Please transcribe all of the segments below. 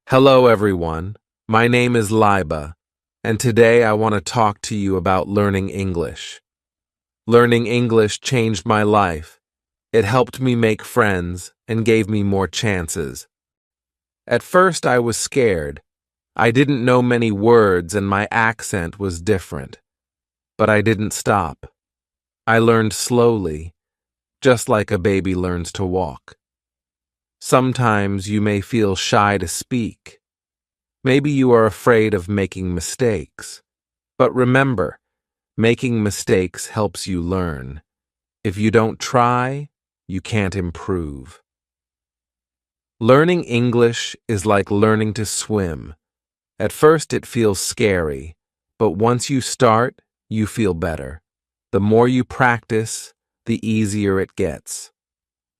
Hello, everyone. My name is Liba, and today I want to talk to you about learning English. Learning English changed my life. It helped me make friends and gave me more chances. At first, I was scared. I didn't know many words and my accent was different. But I didn't stop. I learned slowly, just like a baby learns to walk. Sometimes you may feel shy to speak. Maybe you are afraid of making mistakes. But remember, making mistakes helps you learn. If you don't try, you can't improve. Learning English is like learning to swim. At first it feels scary, but once you start, you feel better. The more you practice, the easier it gets.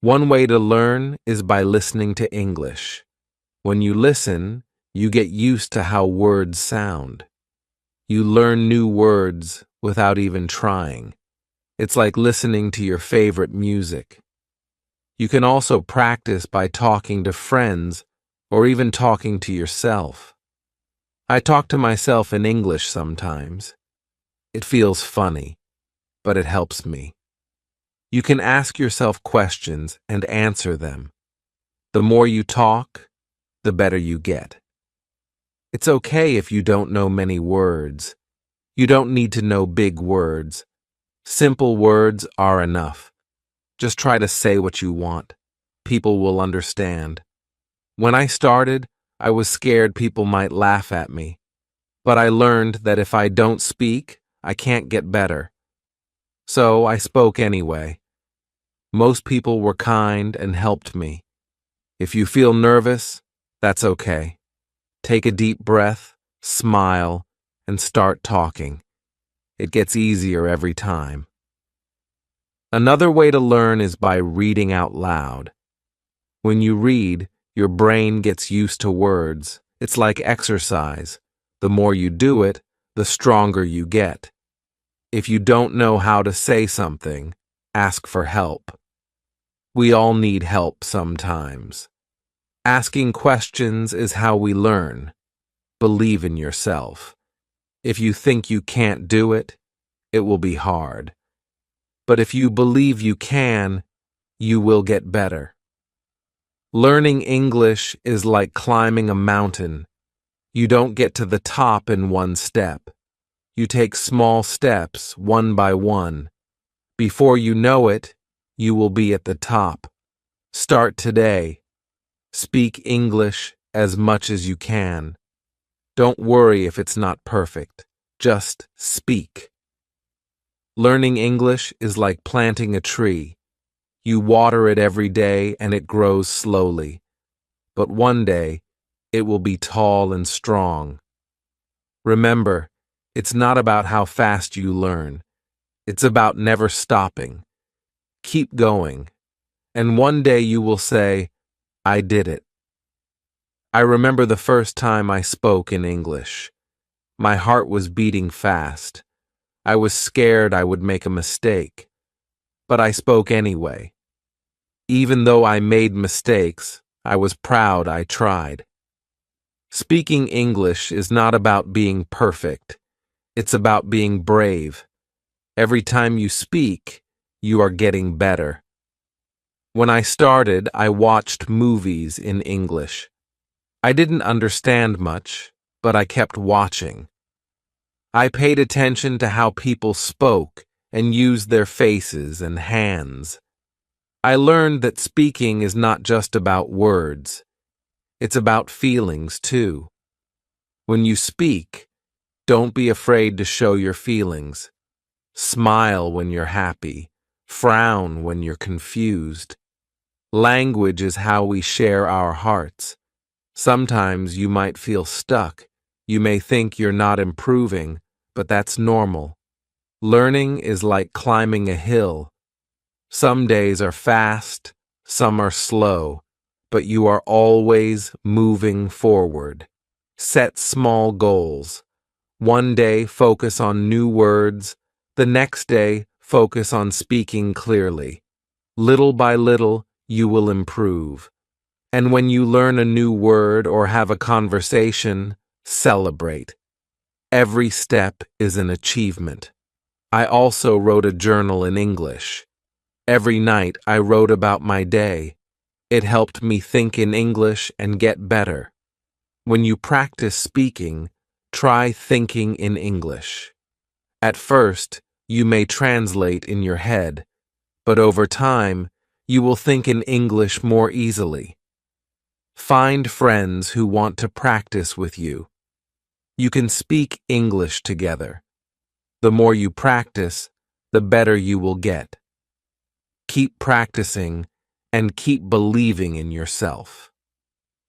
One way to learn is by listening to English. When you listen, you get used to how words sound. You learn new words without even trying. It's like listening to your favorite music. You can also practice by talking to friends or even talking to yourself. I talk to myself in English sometimes. It feels funny, but it helps me. You can ask yourself questions and answer them. The more you talk, the better you get. It's okay if you don't know many words. You don't need to know big words. Simple words are enough. Just try to say what you want. People will understand. When I started, I was scared people might laugh at me. But I learned that if I don't speak, I can't get better. So I spoke anyway. Most people were kind and helped me. If you feel nervous, that's okay. Take a deep breath, smile, and start talking. It gets easier every time. Another way to learn is by reading out loud. When you read, your brain gets used to words. It's like exercise. The more you do it, the stronger you get. If you don't know how to say something, ask for help. We all need help sometimes. Asking questions is how we learn. Believe in yourself. If you think you can't do it, it will be hard. But if you believe you can, you will get better. Learning English is like climbing a mountain. You don't get to the top in one step. You take small steps, one by one. Before you know it, you will be at the top. Start today. Speak English as much as you can. Don't worry if it's not perfect. Just speak. Learning English is like planting a tree. You water it every day and it grows slowly. But one day, it will be tall and strong. Remember, it's not about how fast you learn. It's about never stopping. Keep going. And one day you will say, I did it. I remember the first time I spoke in English. My heart was beating fast. I was scared I would make a mistake. But I spoke anyway. Even though I made mistakes, I was proud I tried. Speaking English is not about being perfect. It's about being brave. Every time you speak, you are getting better. When I started, I watched movies in English. I didn't understand much, but I kept watching. I paid attention to how people spoke and used their faces and hands. I learned that speaking is not just about words. It's about feelings, too. When you speak, don't be afraid to show your feelings. Smile when you're happy. Frown when you're confused. Language is how we share our hearts. Sometimes you might feel stuck. You may think you're not improving, but that's normal. Learning is like climbing a hill. Some days are fast, some are slow, but you are always moving forward. Set small goals. One day, focus on new words. The next day, focus on speaking clearly. Little by little, you will improve. And when you learn a new word or have a conversation, celebrate. Every step is an achievement. I also wrote a journal in English. Every night I wrote about my day. It helped me think in English and get better. When you practice speaking, try thinking in English. At first, you may translate in your head, but over time, you will think in English more easily. Find friends who want to practice with you. You can speak English together. The more you practice, the better you will get. Keep practicing and keep believing in yourself.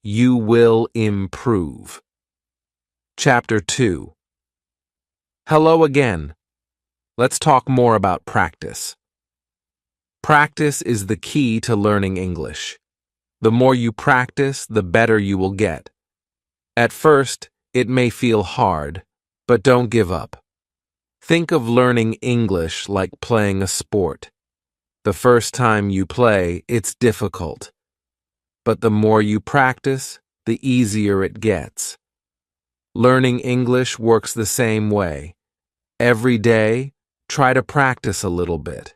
You will improve. Chapter 2. Hello again. Let's talk more about practice. Practice is the key to learning English. The more you practice, the better you will get. At first, it may feel hard, but don't give up. Think of learning English like playing a sport. The first time you play, it's difficult. But the more you practice, the easier it gets. Learning English works the same way. Every day, try to practice a little bit.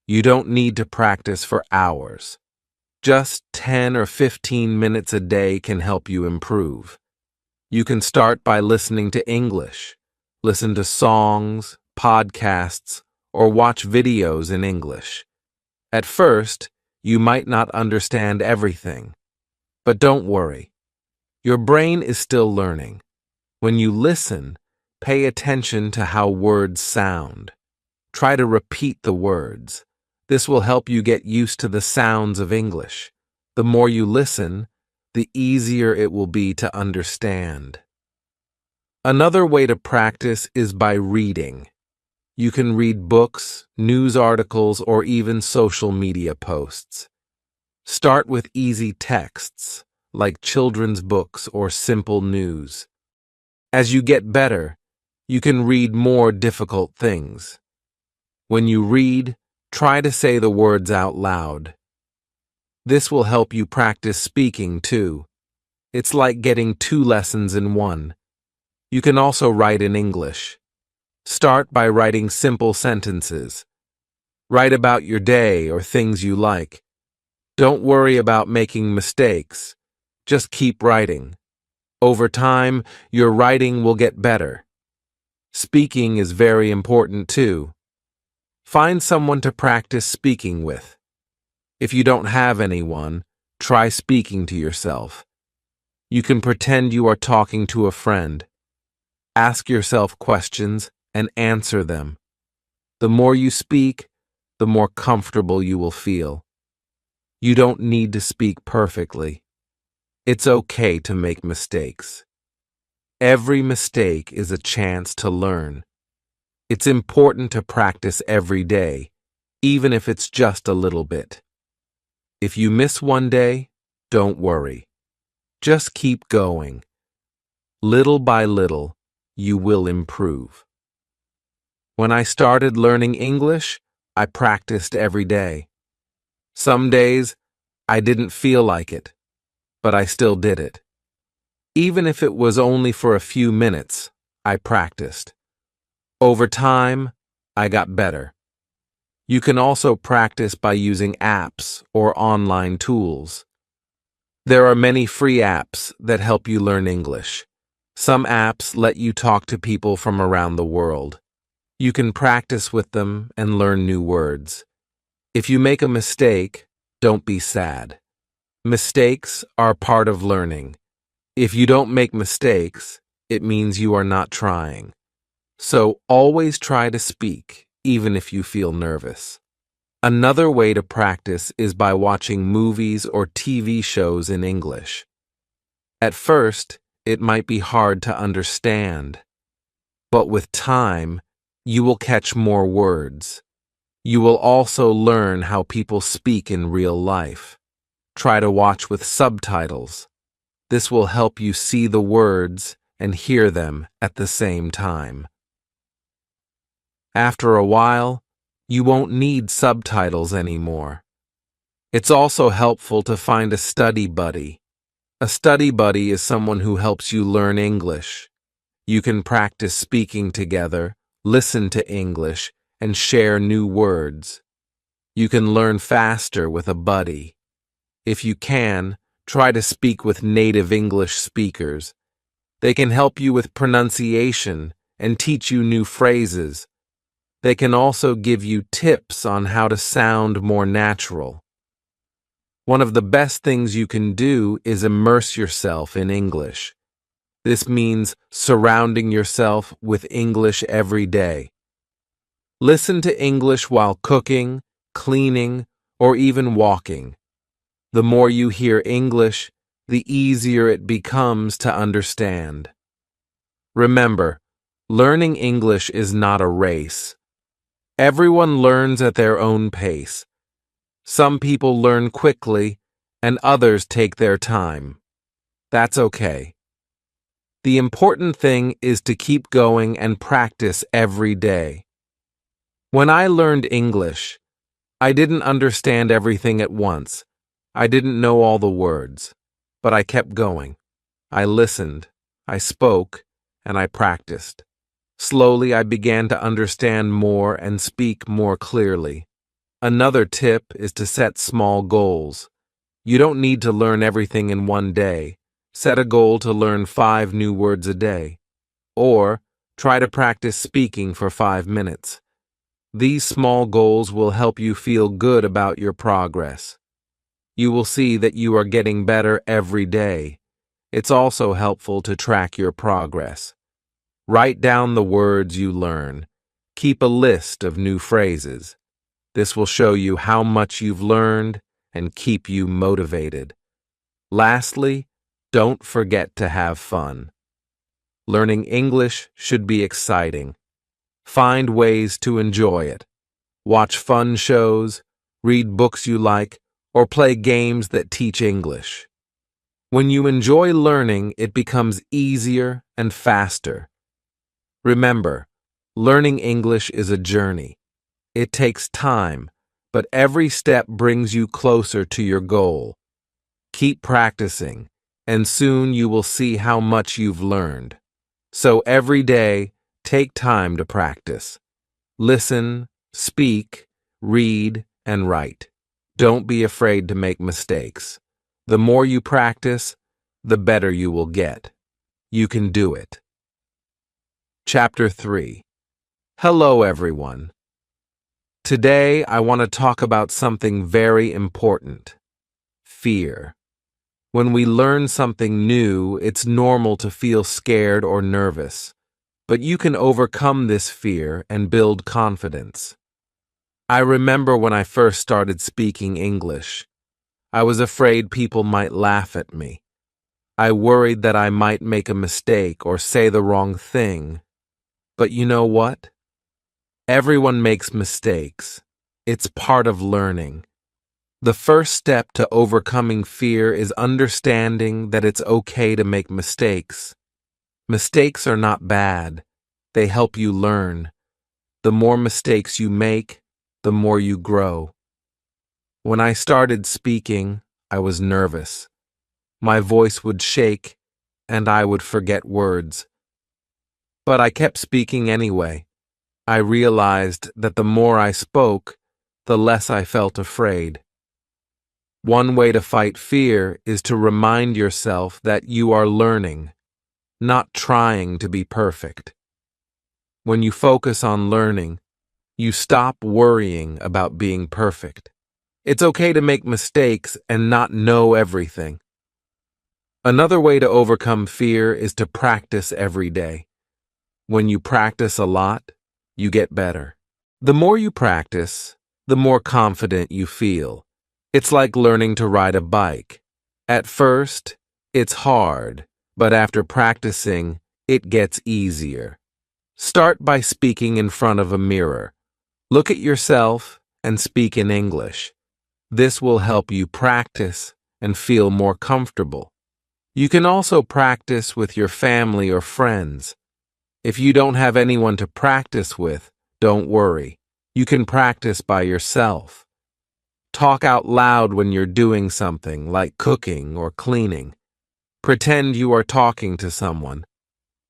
You don't need to practice for hours. Just 10 or 15 minutes a day can help you improve. You can start by listening to English. Listen to songs, podcasts, or watch videos in English. At first, you might not understand everything. But don't worry. Your brain is still learning. When you listen, pay attention to how words sound. Try to repeat the words. This will help you get used to the sounds of English. The more you listen, the easier it will be to understand. Another way to practice is by reading. You can read books, news articles, or even social media posts. Start with easy texts, like children's books or simple news. As you get better, you can read more difficult things. When you read, try to say the words out loud. This will help you practice speaking too. It's like getting 2 lessons in one. You can also write in English. Start by writing simple sentences. Write about your day or things you like. Don't worry about making mistakes. Just keep writing. Over time, your writing will get better. Speaking is very important too. Find someone to practice speaking with. If you don't have anyone, try speaking to yourself. You can pretend you are talking to a friend. Ask yourself questions and answer them. The more you speak, the more comfortable you will feel. You don't need to speak perfectly. It's okay to make mistakes. Every mistake is a chance to learn. It's important to practice every day, even if it's just a little bit. If you miss one day, don't worry. Just keep going. Little by little, you will improve. When I started learning English, I practiced every day. Some days, I didn't feel like it, but I still did it. Even if it was only for a few minutes, I practiced. Over time, I got better. You can also practice by using apps or online tools. There are many free apps that help you learn English. Some apps let you talk to people from around the world. You can practice with them and learn new words. If you make a mistake, don't be sad. Mistakes are part of learning. If you don't make mistakes, it means you are not trying. So always try to speak, even if you feel nervous. Another way to practice is by watching movies or TV shows in English. At first, it might be hard to understand, but with time, you will catch more words. You will also learn how people speak in real life. Try to watch with subtitles. This will help you see the words and hear them at the same time. After a while, you won't need subtitles anymore. It's also helpful to find a study buddy. A study buddy is someone who helps you learn English. You can practice speaking together, listen to English, and share new words. You can learn faster with a buddy. If you can, try to speak with native English speakers. They can help you with pronunciation and teach you new phrases. They can also give you tips on how to sound more natural. One of the best things you can do is immerse yourself in English. This means surrounding yourself with English every day. Listen to English while cooking, cleaning, or even walking. The more you hear English, the easier it becomes to understand. Remember, learning English is not a race. Everyone learns at their own pace. Some people learn quickly, and others take their time. That's okay. The important thing is to keep going and practice every day. When I learned English, I didn't understand everything at once. I didn't know all the words, but I kept going. I listened, I spoke, and I practiced. Slowly, I began to understand more and speak more clearly. Another tip is to set small goals. You don't need to learn everything in one day. Set a goal to learn 5 new words a day. Or try to practice speaking for 5 minutes. These small goals will help you feel good about your progress. You will see that you are getting better every day. It's also helpful to track your progress. Write down the words you learn. Keep a list of new phrases. This will show you how much you've learned and keep you motivated. Lastly, don't forget to have fun. Learning English should be exciting. Find ways to enjoy it. Watch fun shows, read books you like, or play games that teach English. When you enjoy learning, it becomes easier and faster. Remember, learning English is a journey. It takes time, but every step brings you closer to your goal. Keep practicing, and soon you will see how much you've learned. So every day, take time to practice. Listen, speak, read, and write. Don't be afraid to make mistakes. The more you practice, the better you will get. You can do it. Chapter 3. Hello, everyone. Today, I want to talk about something very important: fear. When we learn something new, it's normal to feel scared or nervous, but you can overcome this fear and build confidence. I remember when I first started speaking English. I was afraid people might laugh at me. I worried that I might make a mistake or say the wrong thing. But you know what? Everyone makes mistakes. It's part of learning. The first step to overcoming fear is understanding that it's okay to make mistakes. Mistakes are not bad. They help you learn. The more mistakes you make, the more you grow. When I started speaking, I was nervous. My voice would shake, and I would forget words. But I kept speaking anyway. I realized that the more I spoke, the less I felt afraid. One way to fight fear is to remind yourself that you are learning, not trying to be perfect. When you focus on learning, you stop worrying about being perfect. It's okay to make mistakes and not know everything. Another way to overcome fear is to practice every day. When you practice a lot, you get better. The more you practice, the more confident you feel. It's like learning to ride a bike. At first, it's hard, but after practicing, it gets easier. Start by speaking in front of a mirror. Look at yourself and speak in English. This will help you practice and feel more comfortable. You can also practice with your family or friends. If you don't have anyone to practice with, don't worry. You can practice by yourself. Talk out loud when you're doing something like cooking or cleaning. Pretend you are talking to someone.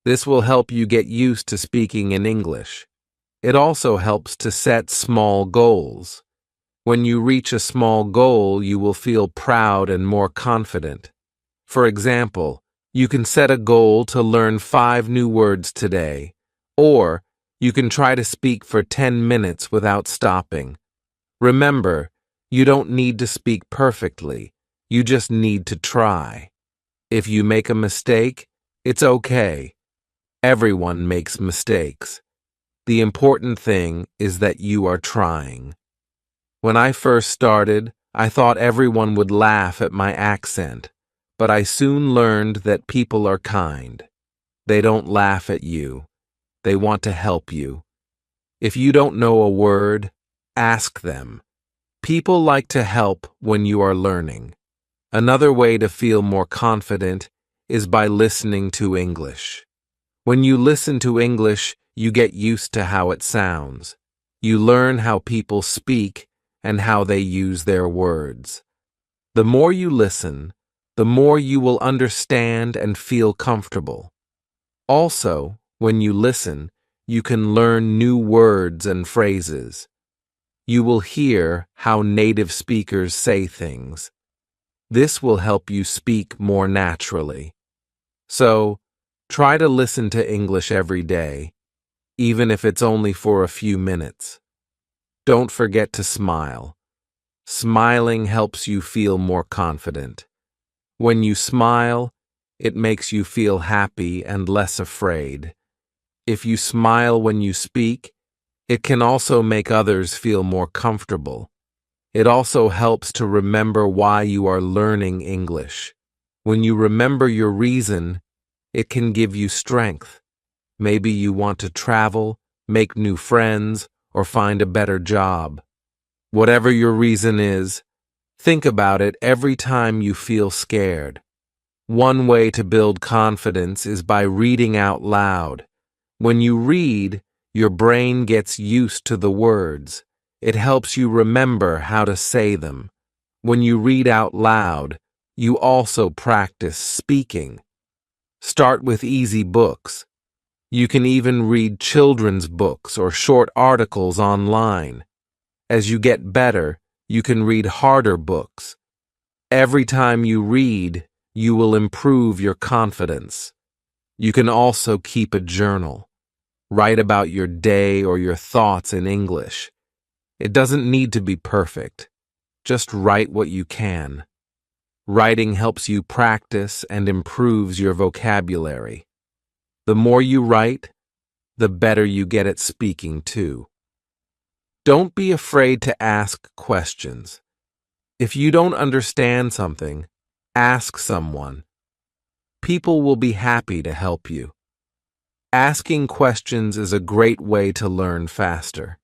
This will help you get used to speaking in English. It also helps to set small goals. When you reach a small goal, you will feel proud and more confident. For example, you can set a goal to learn 5 new words today, or you can try to speak for 10 minutes without stopping. Remember, you don't need to speak perfectly, you just need to try. If you make a mistake, it's okay. Everyone makes mistakes. The important thing is that you are trying. When I first started, I thought everyone would laugh at my accent, but I soon learned that people are kind. They don't laugh at you. They want to help you. If you don't know a word, ask them. People like to help when you are learning. Another way to feel more confident is by listening to English. When you listen to English, you get used to how it sounds. You learn how people speak and how they use their words. The more you listen, the more you will understand and feel comfortable. Also, when you listen, you can learn new words and phrases. You will hear how native speakers say things. This will help you speak more naturally. So, try to listen to English every day, even if it's only for a few minutes. Don't forget to smile. Smiling helps you feel more confident. When you smile, it makes you feel happy and less afraid. If you smile when you speak, it can also make others feel more comfortable. It also helps to remember why you are learning English. When you remember your reason, it can give you strength. Maybe you want to travel, make new friends, or find a better job. Whatever your reason is, think about it every time you feel scared. One way to build confidence is by reading out loud. When you read, your brain gets used to the words. It helps you remember how to say them. When you read out loud, you also practice speaking. Start with easy books. You can even read children's books or short articles online. As you get better, you can read harder books. Every time you read, you will improve your confidence. You can also keep a journal. Write about your day or your thoughts in English. It doesn't need to be perfect. Just write what you can. Writing helps you practice and improves your vocabulary. The more you write, the better you get at speaking too. Don't be afraid to ask questions. If you don't understand something, ask someone. People will be happy to help you. Asking questions is a great way to learn faster.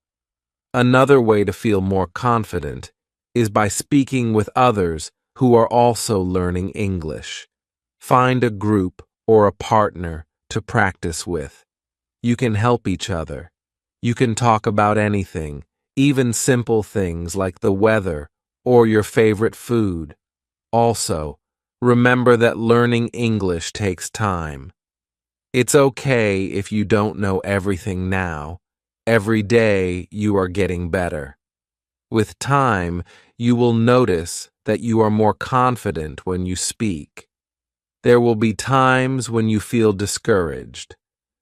Another way to feel more confident is by speaking with others who are also learning English. Find a group or a partner to practice with. You can help each other. You can talk about anything, even simple things like the weather or your favorite food. Also, remember that learning English takes time. It's okay if you don't know everything now. Every day you are getting better. With time, you will notice that you are more confident when you speak. There will be times when you feel discouraged.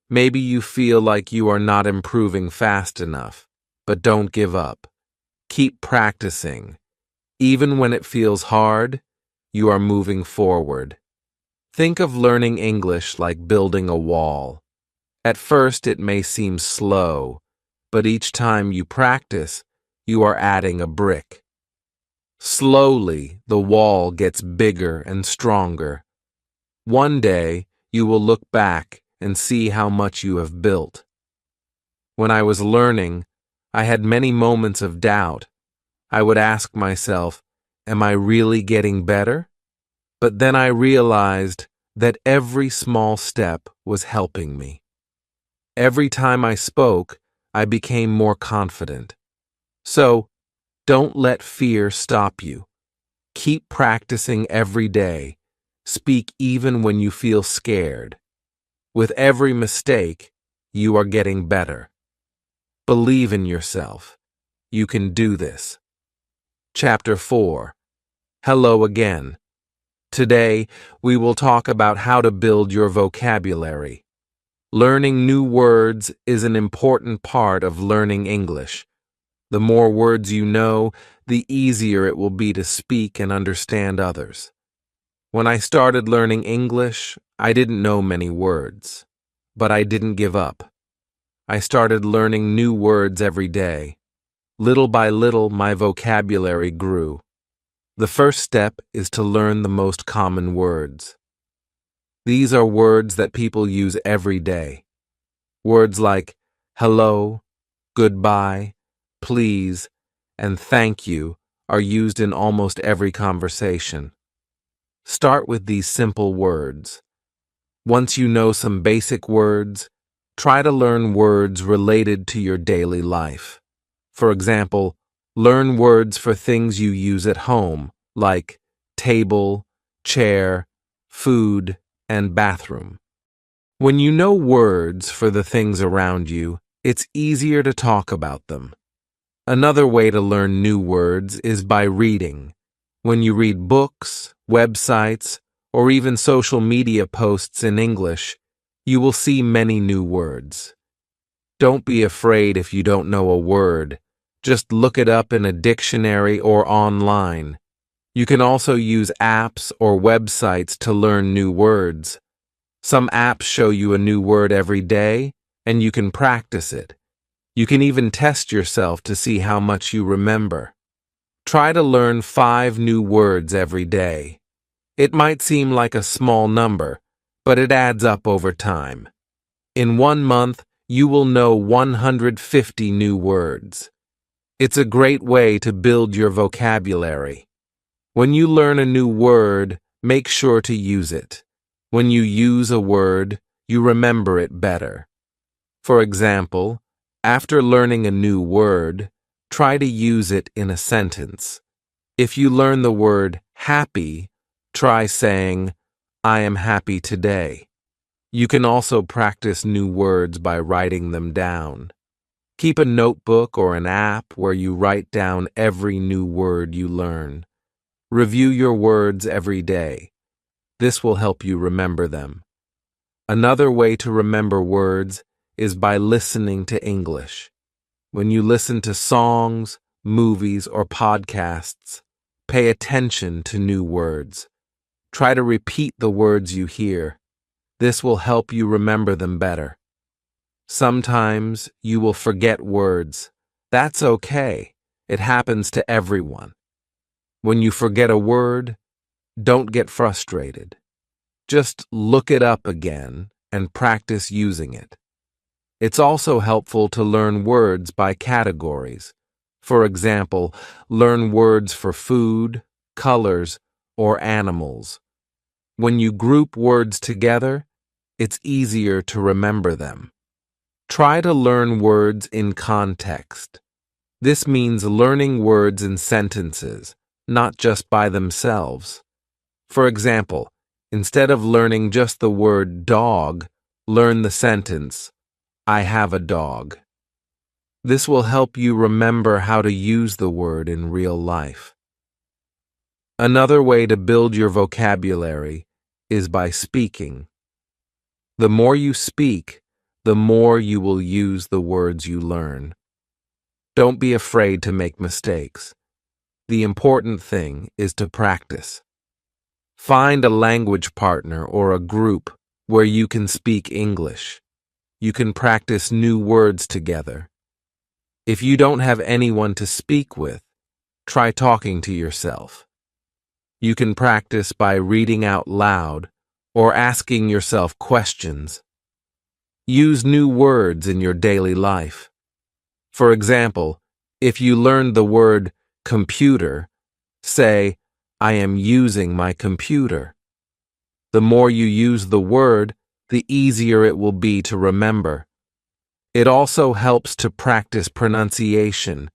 Maybe you feel like you are not improving fast enough, but don't give up. Keep practicing. Even when it feels hard, you are moving forward. Think of learning English like building a wall. At first, it may seem slow, but each time you practice, you are adding a brick. Slowly, the wall gets bigger and stronger. One day, you will look back and see how much you have built. When I was learning, I had many moments of doubt. I would ask myself, am I really getting better? But then I realized that every small step was helping me. Every time I spoke, I became more confident. So, Don't let fear stop you. Keep practicing every day. Speak even when you feel scared. With every mistake, you are getting better. Believe in yourself. You can do this. Chapter 4. Hello again. Today, we will talk about how to build your vocabulary. Learning new words is an important part of learning English. The more words you know, the easier it will be to speak and understand others. When I started learning English, I didn't know many words, but I didn't give up. I started learning new words every day. Little by little, my vocabulary grew. The first step is to learn the most common words. These are words that people use every day. Words like hello, goodbye, please, and thank you are used in almost every conversation. Start with these simple words. Once you know some basic words, try to learn words related to your daily life. For example, learn words for things you use at home, like table, chair, food, and bathroom. When you know words for the things around you, it's easier to talk about them. Another way to learn new words is by reading. When you read books, websites, or even social media posts in English, you will see many new words. Don't be afraid if you don't know a word. Just look it up in a dictionary or online. You can also use apps or websites to learn new words. Some apps show you a new word every day, and you can practice it. You can even test yourself to see how much you remember. Try to learn 5 new words every day. It might seem like a small number, but it adds up over time. In 1 month, you will know 150 new words. It's a great way to build your vocabulary. When you learn a new word, make sure to use it. When you use a word, you remember it better. For example, after learning a new word, try to use it in a sentence. If you learn the word happy, try saying, I am happy today. You can also practice new words by writing them down. Keep a notebook or an app where you write down every new word you learn. Review your words every day. This will help you remember them. Another way to remember words is by listening to English. When you listen to songs, movies, or podcasts, pay attention to new words. Try to repeat the words you hear. This will help you remember them better. Sometimes you will forget words. That's okay. It happens to everyone. When you forget a word, don't get frustrated. Just look it up again and practice using it. It's also helpful to learn words by categories. For example, learn words for food, colors, or animals. When you group words together, it's easier to remember them. Try to learn words in context. This means learning words in sentences, not just by themselves. For example, instead of learning just the word dog, learn the sentence, I have a dog. This will help you remember how to use the word in real life. Another way to build your vocabulary is by speaking. The more you speak, the more you will use the words you learn. Don't be afraid to make mistakes. The important thing is to practice. Find a language partner or a group where you can speak English. You can practice new words together. If you don't have anyone to speak with, try talking to yourself. You can practice by reading out loud or asking yourself questions. Use new words in your daily life. For example, if you learned the word computer, say, I am using my computer. The more you use the word, the easier it will be to remember. It also helps to practice pronunciation.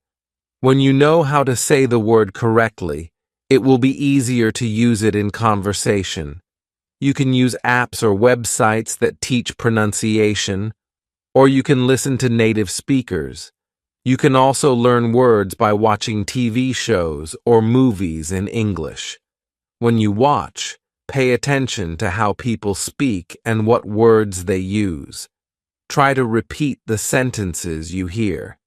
When you know how to say the word correctly, it will be easier to use it in conversation. You can use apps or websites that teach pronunciation, or you can listen to native speakers. You can also learn words by watching TV shows or movies in English. When you watch, pay attention to how people speak and what words they use. Try to repeat the sentences you hear.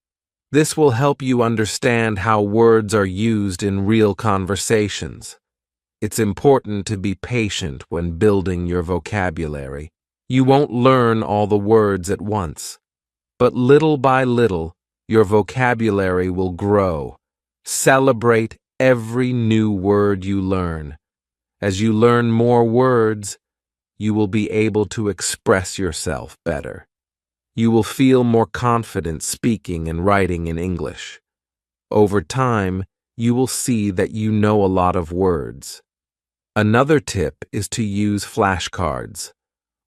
This will help you understand how words are used in real conversations. It's important to be patient when building your vocabulary. You won't learn all the words at once, but little by little, your vocabulary will grow. Celebrate every new word you learn. As you learn more words, you will be able to express yourself better. You will feel more confident speaking and writing in English. Over time, you will see that you know a lot of words. Another tip is to use flashcards.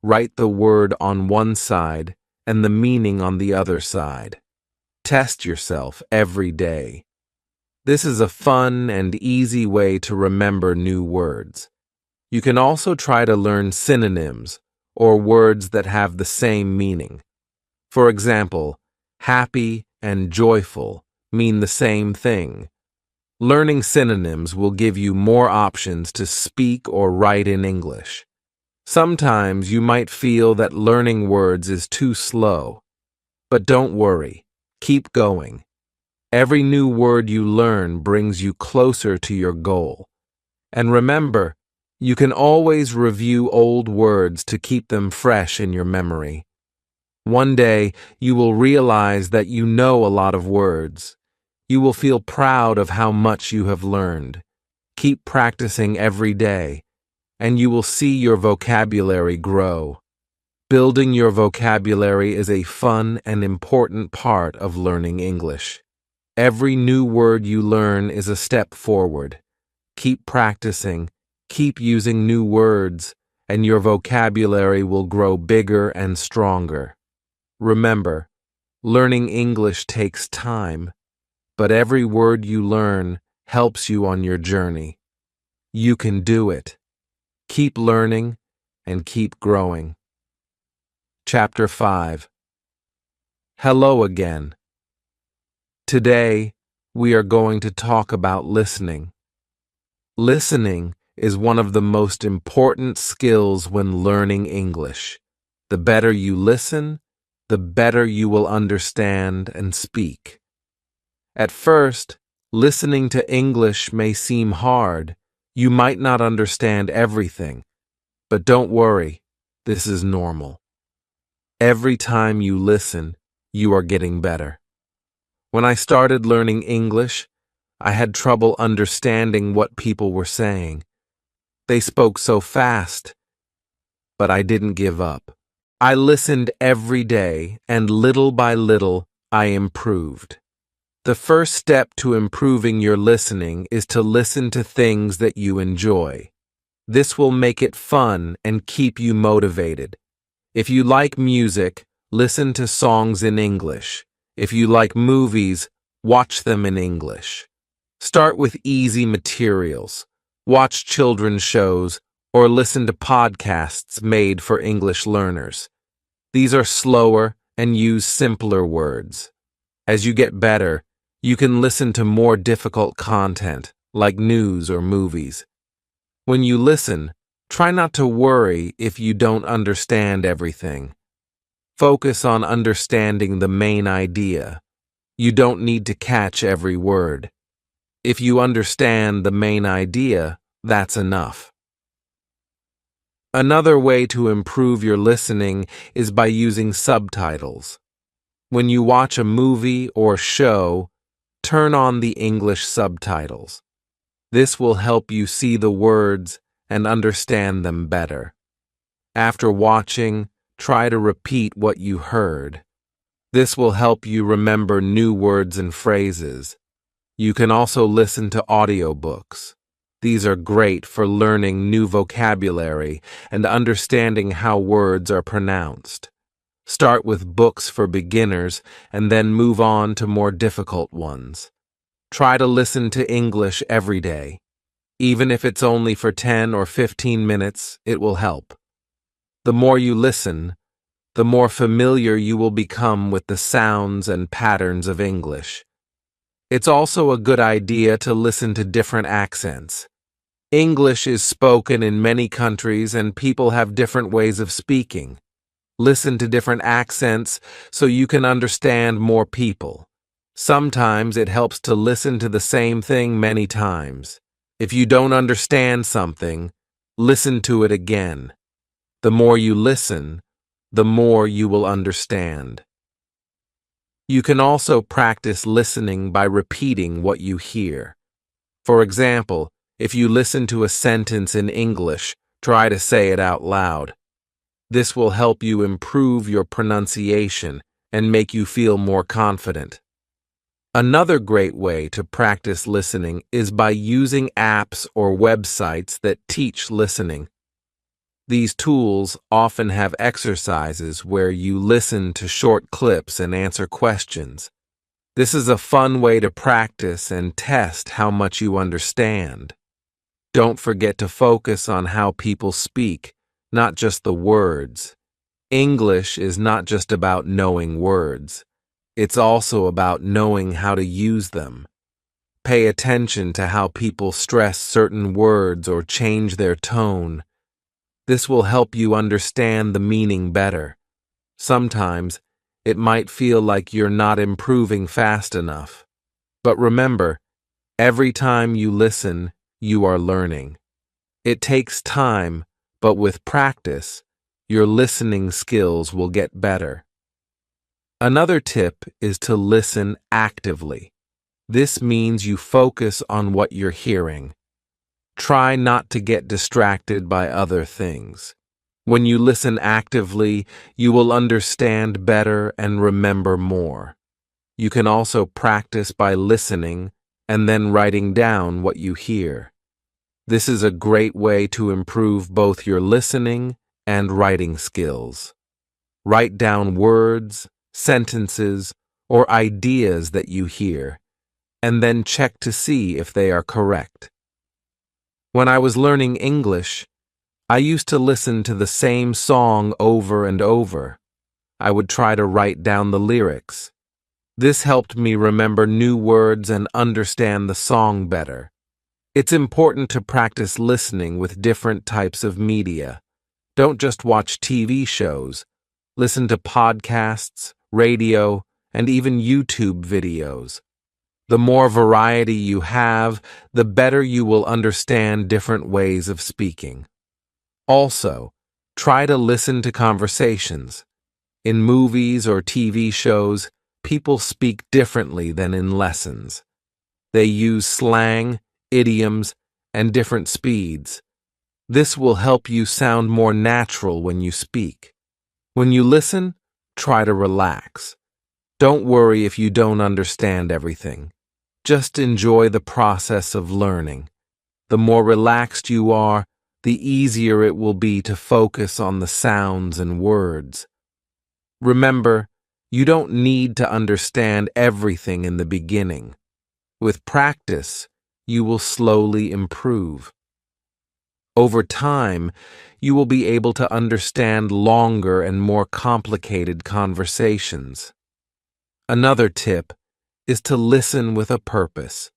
Write the word on one side and the meaning on the other side. Test yourself every day. This is a fun and easy way to remember new words. You can also try to learn synonyms, or words that have the same meaning. For example, happy and joyful mean the same thing. Learning synonyms will give you more options to speak or write in English. Sometimes you might feel that learning words is too slow, but don't worry, keep going. Every new word you learn brings you closer to your goal. And remember, you can always review old words to keep them fresh in your memory. One day, you will realize that you know a lot of words. You will feel proud of how much you have learned. Keep practicing every day, and you will see your vocabulary grow. Building your vocabulary is a fun and important part of learning English. Every new word you learn is a step forward. Keep practicing, keep using new words, and your vocabulary will grow bigger and stronger. Remember, learning English takes time, but every word you learn helps you on your journey. You can do it. Keep learning and keep growing. Chapter 5. Hello again. Today, we are going to talk about listening. Listening is one of the most important skills when learning English. The better you listen, the better you will understand and speak. At first, listening to English may seem hard. You might not understand everything, but don't worry, this is normal. Every time you listen, you are getting better. When I started learning English, I had trouble understanding what people were saying. They spoke so fast, but I didn't give up. I listened every day, and little by little, I improved. The first step to improving your listening is to listen to things that you enjoy. This will make it fun and keep you motivated. If you like music, listen to songs in English. If you like movies, watch them in English. Start with easy materials. Watch children's shows or listen to podcasts made for English learners. These are slower and use simpler words. As you get better, you can listen to more difficult content, like news or movies. When you listen, try not to worry if you don't understand everything. Focus on understanding the main idea. You don't need to catch every word. If you understand the main idea, that's enough. Another way to improve your listening is by using subtitles. When you watch a movie or show, turn on the English subtitles. This will help you see the words and understand them better. After watching, try to repeat what you heard. This will help you remember new words and phrases. You can also listen to audiobooks. These are great for learning new vocabulary and understanding how words are pronounced. Start with books for beginners and then move on to more difficult ones. Try to listen to English every day. Even if it's only for 10 or 15 minutes, it will help. The more you listen, the more familiar you will become with the sounds and patterns of English. It's also a good idea to listen to different accents. English is spoken in many countries and people have different ways of speaking. Listen to different accents so you can understand more people. Sometimes it helps to listen to the same thing many times. If you don't understand something, listen to it again. The more you listen, the more you will understand. You can also practice listening by repeating what you hear. For example, if you listen to a sentence in English, try to say it out loud. This will help you improve your pronunciation and make you feel more confident. Another great way to practice listening is by using apps or websites that teach listening. These tools often have exercises where you listen to short clips and answer questions. This is a fun way to practice and test how much you understand. Don't forget to focus on how people speak, not just the words. English is not just about knowing words. It's also about knowing how to use them. Pay attention to how people stress certain words or change their tone. This will help you understand the meaning better. Sometimes, it might feel like you're not improving fast enough. But remember, every time you listen, you are learning. It takes time, but with practice, your listening skills will get better. Another tip is to listen actively. This means you focus on what you're hearing. Try not to get distracted by other things. When you listen actively, you will understand better and remember more. You can also practice by listening and then writing down what you hear. This is a great way to improve both your listening and writing skills. Write down words, sentences, or ideas that you hear, and then check to see if they are correct. When I was learning English, I used to listen to the same song over and over. I would try to write down the lyrics. This helped me remember new words and understand the song better. It's important to practice listening with different types of media. Don't just watch TV shows. Listen to podcasts, radio, and even YouTube videos. The more variety you have, the better you will understand different ways of speaking. Also, try to listen to conversations. In movies or TV shows, people speak differently than in lessons. They use slang, idioms, and different speeds. This will help you sound more natural when you speak. When you listen, try to relax. Don't worry if you don't understand everything. Just enjoy the process of learning. The more relaxed you are, the easier it will be to focus on the sounds and words. Remember, you don't need to understand everything in the beginning. With practice, you will slowly improve. Over time, you will be able to understand longer and more complicated conversations. Another tip is to listen with a purpose.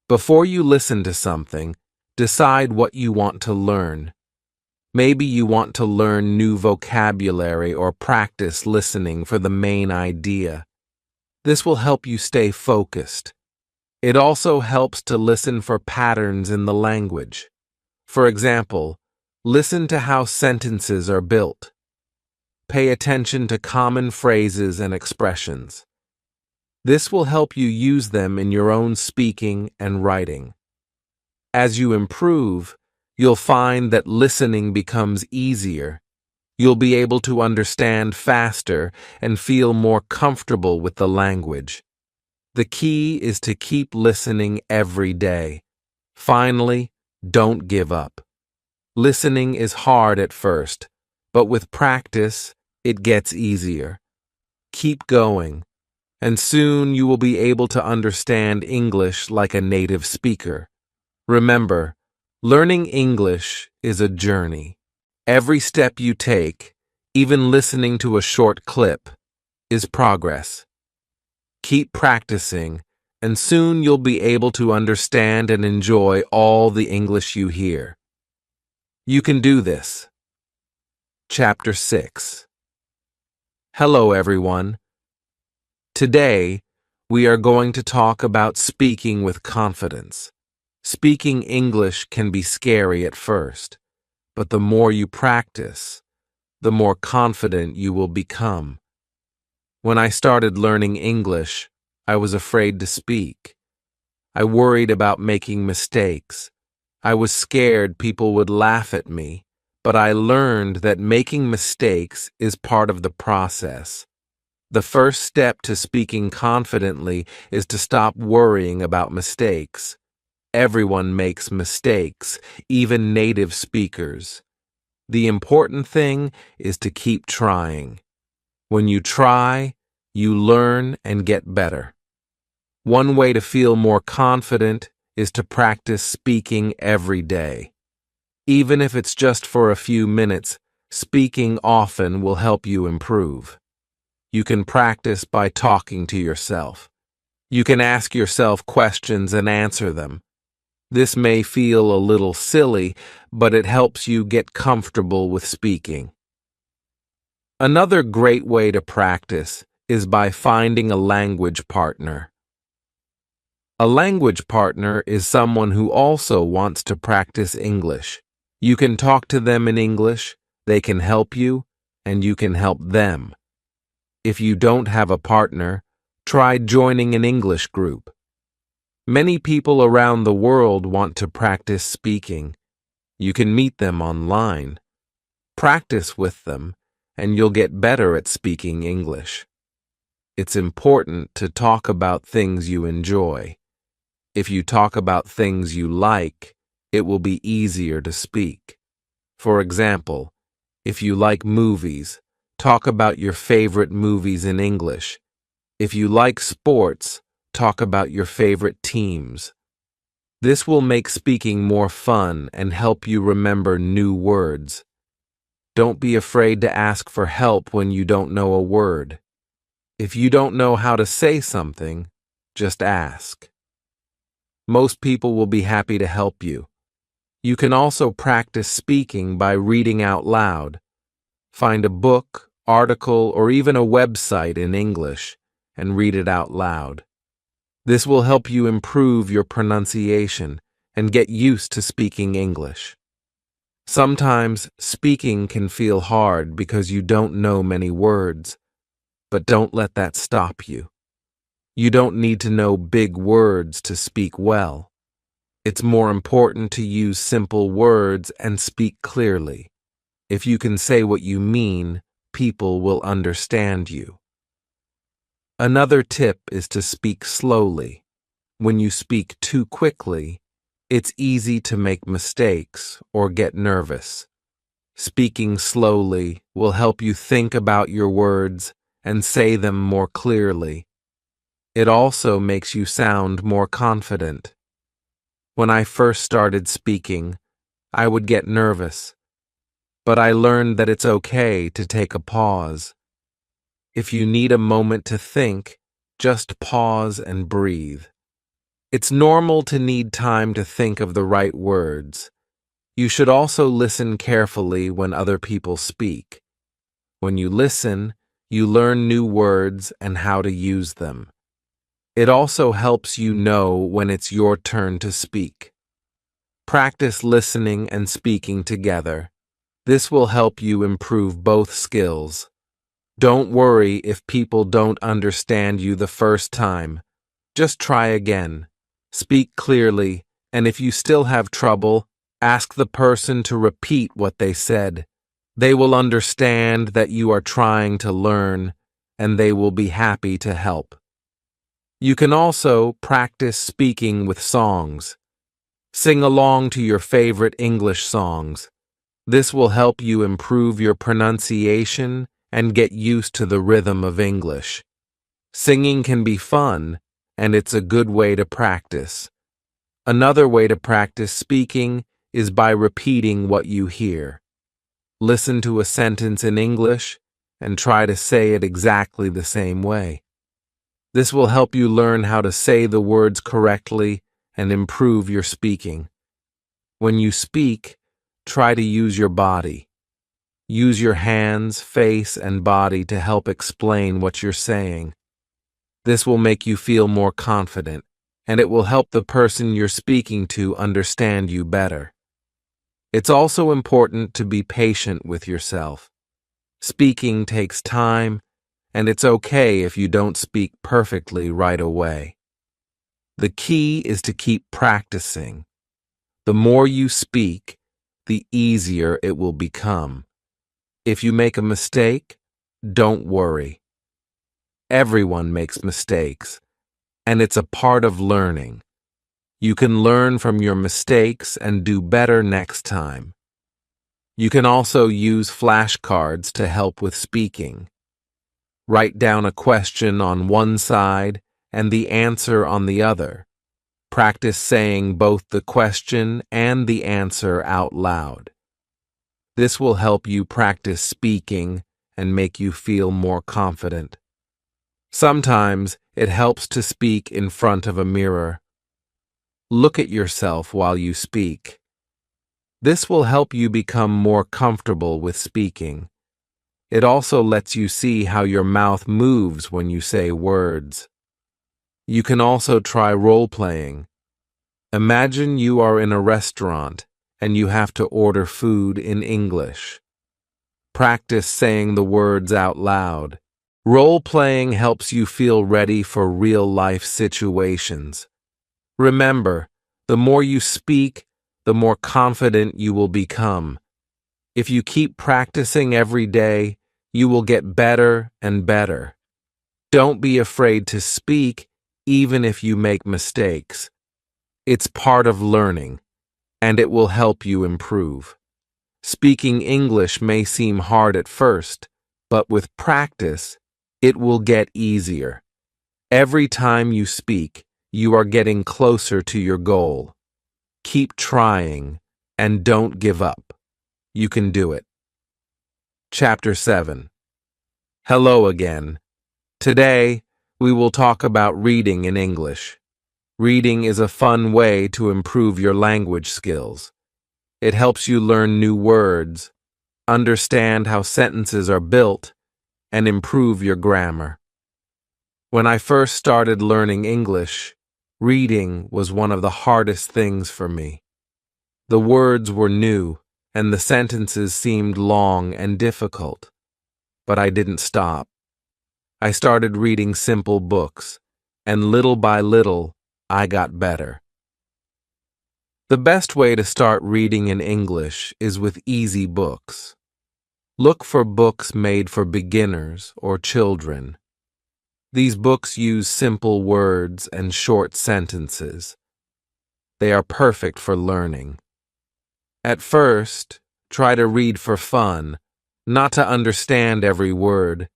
Before you listen to something, decide what you want to learn. Maybe you want to learn new vocabulary or practice listening for the main idea. This will help you stay focused. It also helps to listen for patterns in the language. For example, listen to how sentences are built. Pay attention to common phrases and expressions. This will help you use them in your own speaking and writing. As you improve, you'll find that listening becomes easier. You'll be able to understand faster and feel more comfortable with the language. The key is to keep listening every day. Finally, don't give up. Listening is hard at first, but with practice, it gets easier. Keep going. and soon you will be able to understand English like a native speaker. Remember, learning English is a journey. Every step you take, even listening to a short clip, is progress. Keep practicing, and soon you'll be able to understand and enjoy all the English you hear. You can do this. Chapter 6. Hello, everyone. Today, we are going to talk about speaking with confidence. Speaking English can be scary at first, but the more you practice, the more confident you will become. When I started learning English, I was afraid to speak. I worried about making mistakes. I was scared people would laugh at me, but I learned that making mistakes is part of the process. The first step to speaking confidently is to stop worrying about mistakes. Everyone makes mistakes, even native speakers. The important thing is to keep trying. When you try, you learn and get better. One way to feel more confident is to practice speaking every day. Even if it's just for a few minutes, speaking often will help you improve. You can practice by talking to yourself. You can ask yourself questions and answer them. This may feel a little silly, but it helps you get comfortable with speaking. Another great way to practice is by finding a language partner. A language partner is someone who also wants to practice English. You can talk to them in English, they can help you, and you can help them. If you don't have a partner, try joining an English group. Many people around the world want to practice speaking. You can meet them online. Practice with them, and you'll get better at speaking English. It's important to talk about things you enjoy. If you talk about things you like, it will be easier to speak. For example, if you like movies, talk about your favorite movies in English. If you like sports, talk about your favorite teams. This will make speaking more fun and help you remember new words. Don't be afraid to ask for help when you don't know a word. If you don't know how to say something, just ask. Most people will be happy to help you. You can also practice speaking by reading out loud. Find a book, article, or even a website in English and read it out loud. This will help you improve your pronunciation and get used to speaking English. Sometimes speaking can feel hard because you don't know many words, but don't let that stop you. You don't need to know big words to speak well. It's more important to use simple words and speak clearly. If you can say what you mean, people will understand you. Another tip is to speak slowly. When you speak too quickly, it's easy to make mistakes or get nervous. Speaking slowly will help you think about your words and say them more clearly. It also makes you sound more confident. When I first started speaking, I would get nervous, but I learned that it's okay to take a pause. If you need a moment to think, just pause and breathe. It's normal to need time to think of the right words. You should also listen carefully when other people speak. When you listen, you learn new words and how to use them. It also helps you know when it's your turn to speak. Practice listening and speaking together. This will help you improve both skills. Don't worry if people don't understand you the first time. Just try again. Speak clearly, and if you still have trouble, ask the person to repeat what they said. They will understand that you are trying to learn, and they will be happy to help. You can also practice speaking with songs. Sing along to your favorite English songs. This will help you improve your pronunciation and get used to the rhythm of English. Singing can be fun, and it's a good way to practice. Another way to practice speaking is by repeating what you hear. Listen to a sentence in English and try to say it exactly the same way. This will help you learn how to say the words correctly and improve your speaking. When you speak, try to use your body. Use your hands, face, and body to help explain what you're saying. This will make you feel more confident, and it will help the person you're speaking to understand you better. It's also important to be patient with yourself. Speaking takes time, and it's okay if you don't speak perfectly right away. The key is to keep practicing. The more you speak, the easier it will become. If you make a mistake, don't worry. Everyone makes mistakes, and it's a part of learning. You can learn from your mistakes and do better next time. You can also use flashcards to help with speaking. Write down a question on one side and the answer on the other. Practice saying both the question and the answer out loud. This will help you practice speaking and make you feel more confident. Sometimes it helps to speak in front of a mirror. Look at yourself while you speak. This will help you become more comfortable with speaking. It also lets you see how your mouth moves when you say words. You can also try role-playing. Imagine you are in a restaurant and you have to order food in English. Practice saying the words out loud. Role-playing helps you feel ready for real-life situations. Remember, the more you speak, the more confident you will become. If you keep practicing every day, you will get better and better. Don't be afraid to speak, even if you make mistakes. It's part of learning, and it will help you improve. Speaking English may seem hard at first, but with practice, it will get easier. Every time you speak, you are getting closer to your goal. Keep trying, and don't give up. You can do it. Chapter 7. Hello again. Today, we will talk about reading in English. Reading is a fun way to improve your language skills. It helps you learn new words, understand how sentences are built, and improve your grammar. When I first started learning English, reading was one of the hardest things for me. The words were new, and the sentences seemed long and difficult. But I didn't stop. I started reading simple books, and little by little, I got better. The best way to start reading in English is with easy books. Look for books made for beginners or children. These books use simple words and short sentences. They are perfect for learning. At first, try to read for fun, not to understand every word.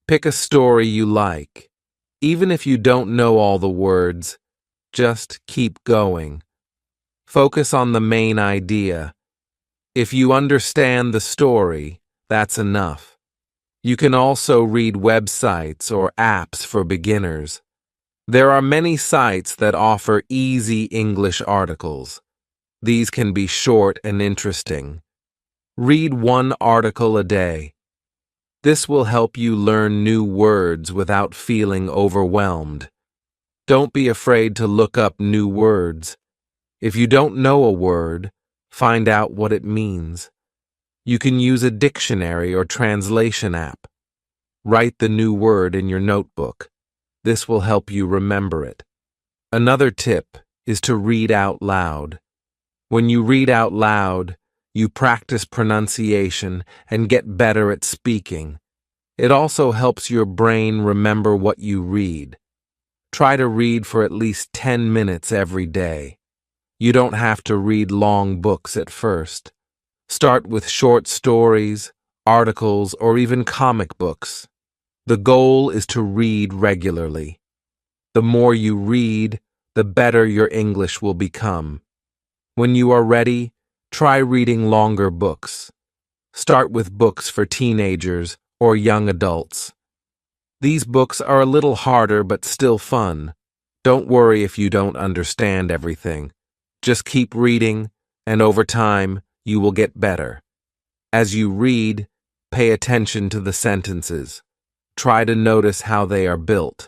Pick a story you like. Even if you don't know all the words, just keep going. Focus on the main idea. If you understand the story, that's enough. You can also read websites or apps for beginners. There are many sites that offer easy English articles. These can be short and interesting. Read one article a day. This will help you learn new words without feeling overwhelmed. Don't be afraid to look up new words. If you don't know a word, find out what it means. You can use a dictionary or translation app. Write the new word in your notebook. This will help you remember it. Another tip is to read out loud. When you read out loud, you practice pronunciation and get better at speaking. It also helps your brain remember what you read. Try to read for at least 10 minutes every day. You don't have to read long books at first. Start with short stories, articles, or even comic books. The goal is to read regularly. The more you read, the better your English will become. When you are ready, try reading longer books. Start with books for teenagers or young adults. These books are a little harder but still fun. Don't worry if you don't understand everything. Just keep reading, and over time, you will get better. As you read, pay attention to the sentences. Try to notice how they are built.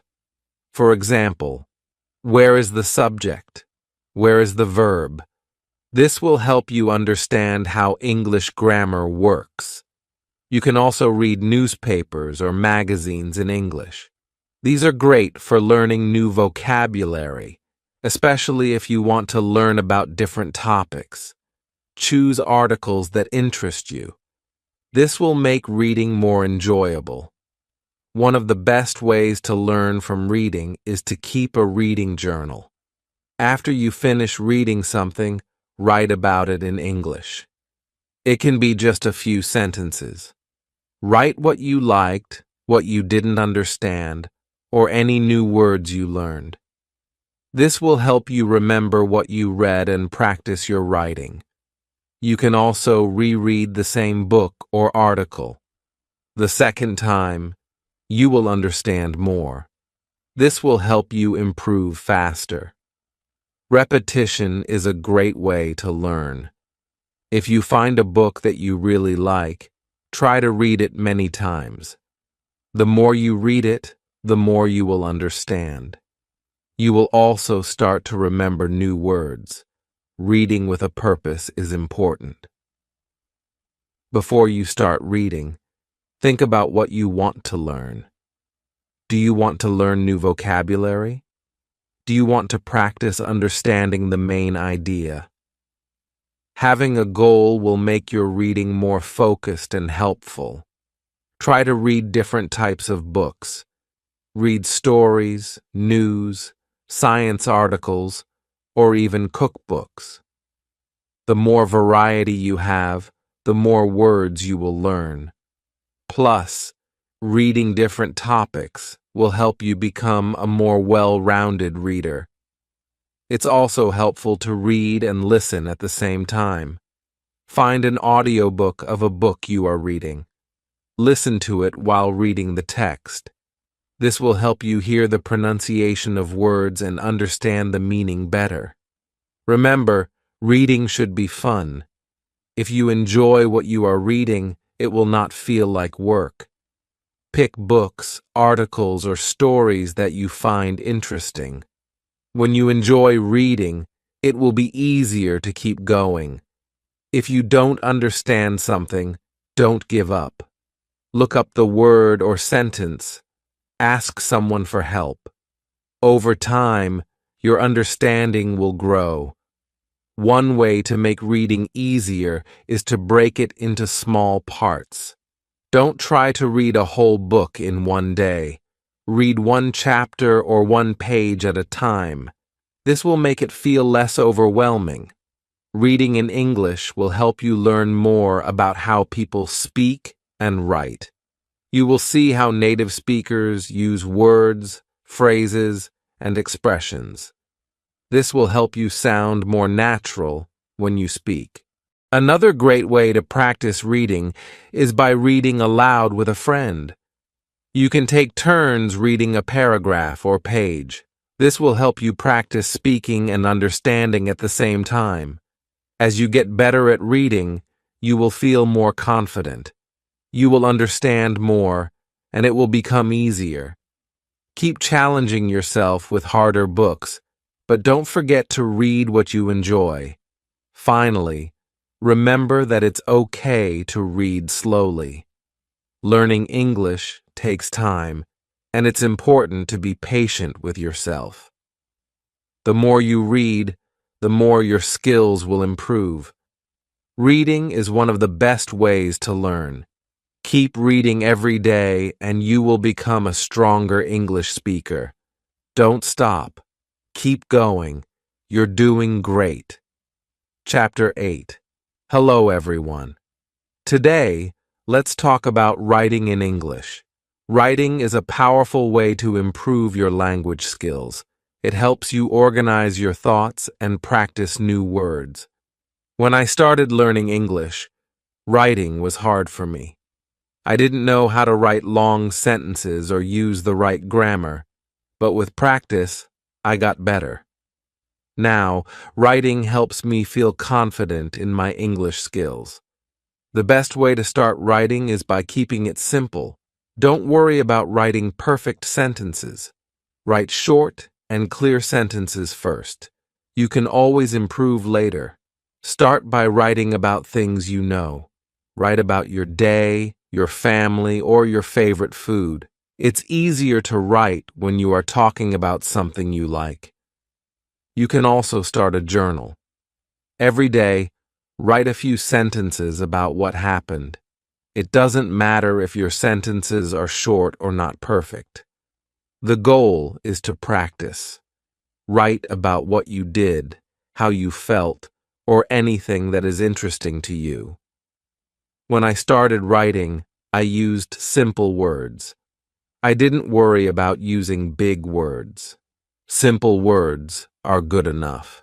For example, where is the subject? Where is the verb? This will help you understand how English grammar works. You can also read newspapers or magazines in English. These are great for learning new vocabulary, especially if you want to learn about different topics. Choose articles that interest you. This will make reading more enjoyable. One of the best ways to learn from reading is to keep a reading journal. After you finish reading something, write about it in English. It can be just a few sentences. Write what you liked, what you didn't understand, or any new words you learned. This will help you remember what you read and practice your writing. You can also reread the same book or article. The second time, you will understand more. This will help you improve faster. Repetition is a great way to learn. If you find a book that you really like, try to read it many times. The more you read it, the more you will understand. You will also start to remember new words. Reading with a purpose is important. Before you start reading, think about what you want to learn. Do you want to learn new vocabulary? Do you want to practice understanding the main idea? Having a goal will make your reading more focused and helpful. Try to read different types of books. Read stories, news, science articles, or even cookbooks. The more variety you have, the more words you will learn. Plus, reading different topics will help you become a more well-rounded reader. It's also helpful to read and listen at the same time. Find an audiobook of a book you are reading. Listen to it while reading the text. This will help you hear the pronunciation of words and understand the meaning better. Remember, reading should be fun. If you enjoy what you are reading, it will not feel like work. Pick books, articles, or stories that you find interesting. When you enjoy reading, it will be easier to keep going. If you don't understand something, don't give up. Look up the word or sentence. Ask someone for help. Over time, your understanding will grow. One way to make reading easier is to break it into small parts. Don't try to read a whole book in one day. Read one chapter or one page at a time. This will make it feel less overwhelming. Reading in English will help you learn more about how people speak and write. You will see how native speakers use words, phrases, and expressions. This will help you sound more natural when you speak. Another great way to practice reading is by reading aloud with a friend. You can take turns reading a paragraph or page. This will help you practice speaking and understanding at the same time. As you get better at reading, you will feel more confident. You will understand more, and it will become easier. Keep challenging yourself with harder books, but don't forget to read what you enjoy. Finally, remember that it's okay to read slowly. Learning English takes time, and it's important to be patient with yourself. The more you read, the more your skills will improve. Reading is one of the best ways to learn. Keep reading every day, and you will become a stronger English speaker. Don't stop. Keep going. You're doing great. Chapter 8. Hello, everyone. Today, let's talk about writing in English. Writing is a powerful way to improve your language skills. It helps you organize your thoughts and practice new words. When I started learning English, writing was hard for me. I didn't know how to write long sentences or use the right grammar, but with practice, I got better. Now, writing helps me feel confident in my English skills. The best way to start writing is by keeping it simple. Don't worry about writing perfect sentences. Write short and clear sentences first. You can always improve later. Start by writing about things you know. Write about your day, your family, or your favorite food. It's easier to write when you are talking about something you like. You can also start a journal. Every day, write a few sentences about what happened. It doesn't matter if your sentences are short or not perfect. The goal is to practice. Write about what you did, how you felt, or anything that is interesting to you. When I started writing, I used simple words. I didn't worry about using big words. Simple words are good enough.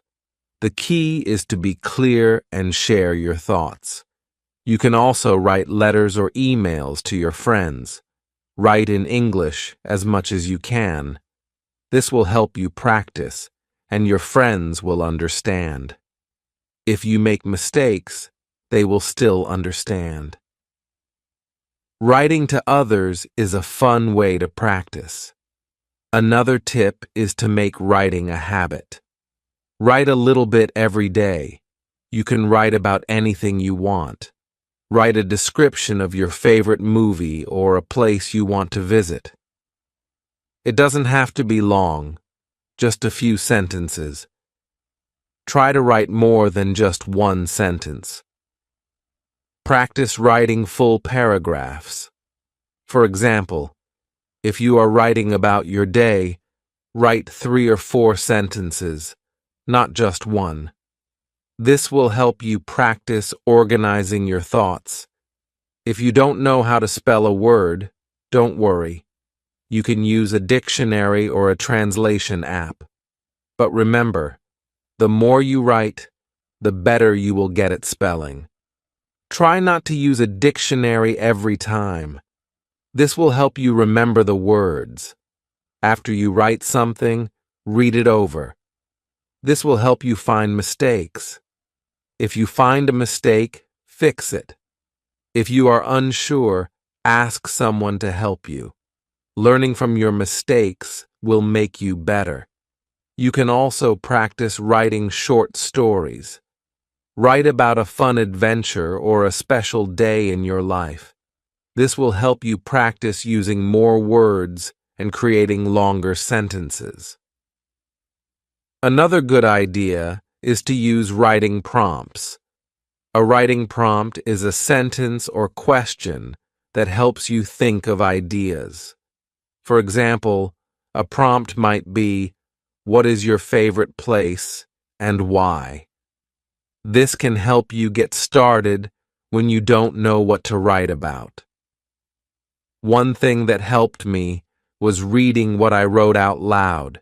The key is to be clear and share your thoughts. You can also write letters or emails to your friends. Write in English as much as you can. This will help you practice, and your friends will understand. If you make mistakes, they will still understand. Writing to others is a fun way to practice. Another tip is to make writing a habit. Write a little bit every day. You can write about anything you want. Write a description of your favorite movie or a place you want to visit. It doesn't have to be long, just a few sentences. Try to write more than just one sentence. Practice writing full paragraphs. For example, if you are writing about your day, write 3 or 4 sentences, not just one. This will help you practice organizing your thoughts. If you don't know how to spell a word, don't worry. You can use a dictionary or a translation app. But remember, the more you write, the better you will get at spelling. Try not to use a dictionary every time. This will help you remember the words. After you write something, read it over. This will help you find mistakes. If you find a mistake, fix it. If you are unsure, ask someone to help you. Learning from your mistakes will make you better. You can also practice writing short stories. Write about a fun adventure or a special day in your life. This will help you practice using more words and creating longer sentences. Another good idea is to use writing prompts. A writing prompt is a sentence or question that helps you think of ideas. For example, a prompt might be, "What is your favorite place and why?" This can help you get started when you don't know what to write about. One thing that helped me was reading what I wrote out loud.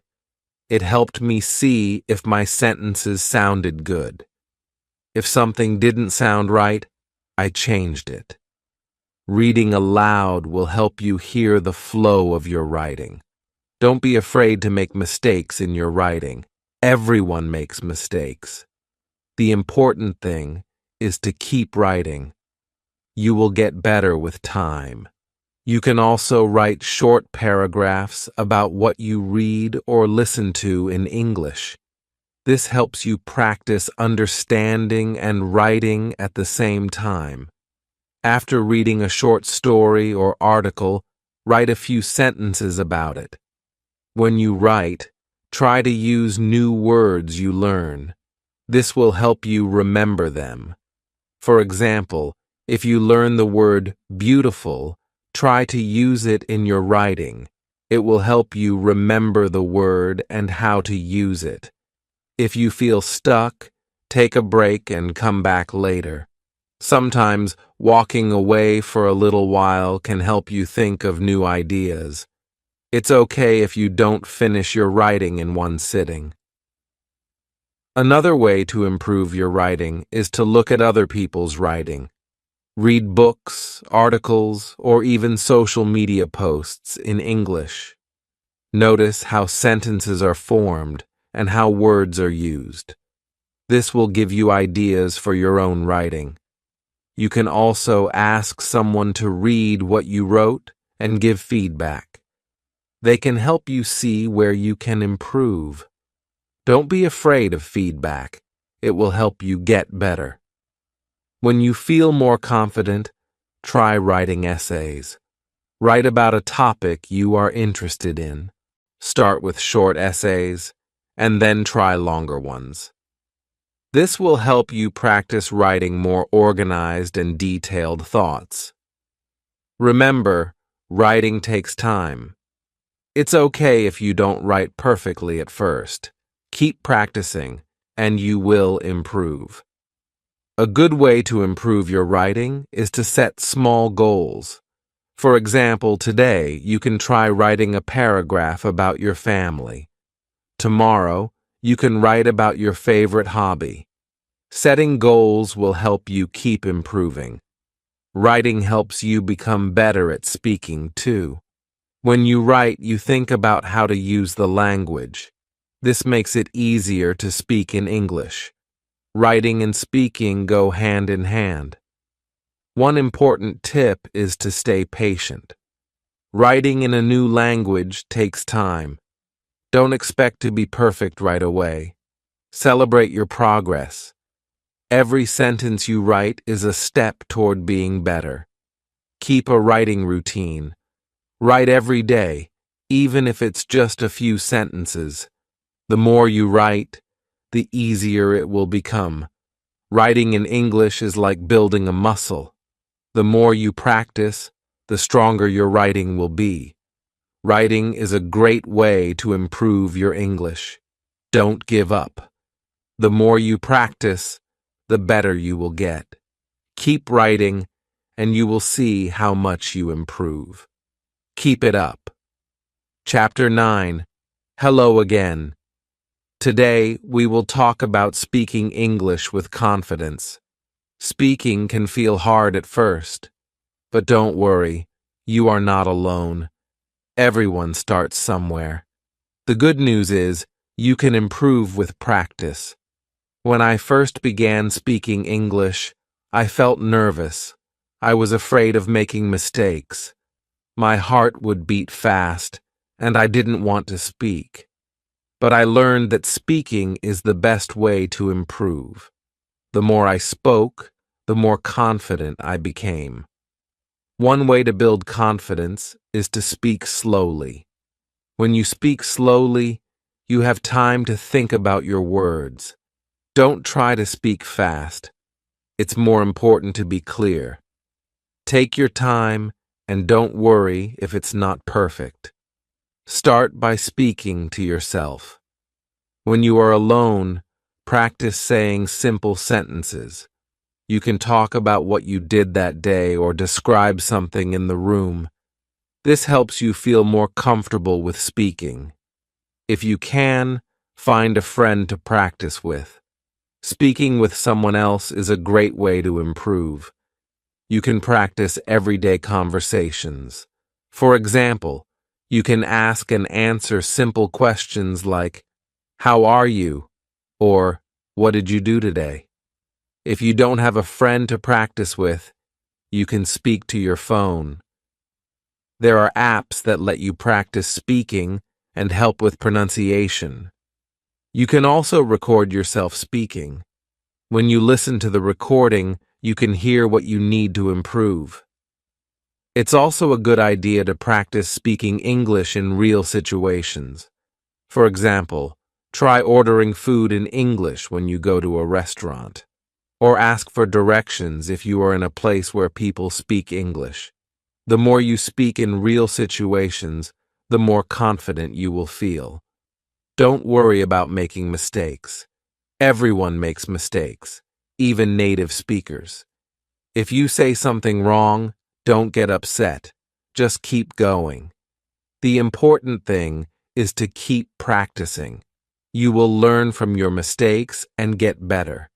It helped me see if my sentences sounded good. If something didn't sound right, I changed it. Reading aloud will help you hear the flow of your writing. Don't be afraid to make mistakes in your writing. Everyone makes mistakes. The important thing is to keep writing. You will get better with time. You can also write short paragraphs about what you read or listen to in English. This helps you practice understanding and writing at the same time. After reading a short story or article, write a few sentences about it. When you write, try to use new words you learn. This will help you remember them. For example, if you learn the word beautiful, try to use it in your writing. It will help you remember the word and how to use it. If you feel stuck, take a break and come back later. Sometimes walking away for a little while can help you think of new ideas. It's okay if you don't finish your writing in one sitting. Another way to improve your writing is to look at other people's writing. Read books, articles, or even social media posts in English. Notice how sentences are formed and how words are used. This will give you ideas for your own writing. You can also ask someone to read what you wrote and give feedback. They can help you see where you can improve. Don't be afraid of feedback. It will help you get better. When you feel more confident, try writing essays. Write about a topic you are interested in. Start with short essays, and then try longer ones. This will help you practice writing more organized and detailed thoughts. Remember, writing takes time. It's okay if you don't write perfectly at first. Keep practicing, and you will improve. A good way to improve your writing is to set small goals. For example, today you can try writing a paragraph about your family. Tomorrow, you can write about your favorite hobby. Setting goals will help you keep improving. Writing helps you become better at speaking, too. When you write, you think about how to use the language. This makes it easier to speak in English. Writing and speaking go hand in hand. One important tip is to stay patient. Writing in a new language takes time. Don't expect to be perfect right away. Celebrate your progress. Every sentence you write is a step toward being better. Keep a writing routine. Write every day, even if it's just a few sentences. The more you write, the easier it will become. Writing in English is like building a muscle. The more you practice, the stronger your writing will be. Writing is a great way to improve your English. Don't give up. The more you practice, the better you will get. Keep writing, and you will see how much you improve. Keep it up. Chapter 9. Hello again. Today, we will talk about speaking English with confidence. Speaking can feel hard at first, but don't worry, you are not alone. Everyone starts somewhere. The good news is, you can improve with practice. When I first began speaking English, I felt nervous. I was afraid of making mistakes. My heart would beat fast, and I didn't want to speak. But I learned that speaking is the best way to improve. The more I spoke, the more confident I became. One way to build confidence is to speak slowly. When you speak slowly, you have time to think about your words. Don't try to speak fast. It's more important to be clear. Take your time and don't worry if it's not perfect. Start by speaking to yourself. When you are alone, practice saying simple sentences. You can talk about what you did that day or describe something in the room. This helps you feel more comfortable with speaking. If you can, find a friend to practice with. Speaking with someone else is a great way to improve. You can practice everyday conversations. For example, you can ask and answer simple questions like, "How are you?" or "What did you do today?" If you don't have a friend to practice with, you can speak to your phone. There are apps that let you practice speaking and help with pronunciation. You can also record yourself speaking. When you listen to the recording, you can hear what you need to improve. It's also a good idea to practice speaking English in real situations. For example, try ordering food in English when you go to a restaurant. Or ask for directions if you are in a place where people speak English. The more you speak in real situations, the more confident you will feel. Don't worry about making mistakes. Everyone makes mistakes, even native speakers. If you say something wrong, don't get upset. Just keep going. The important thing is to keep practicing. You will learn from your mistakes and get better.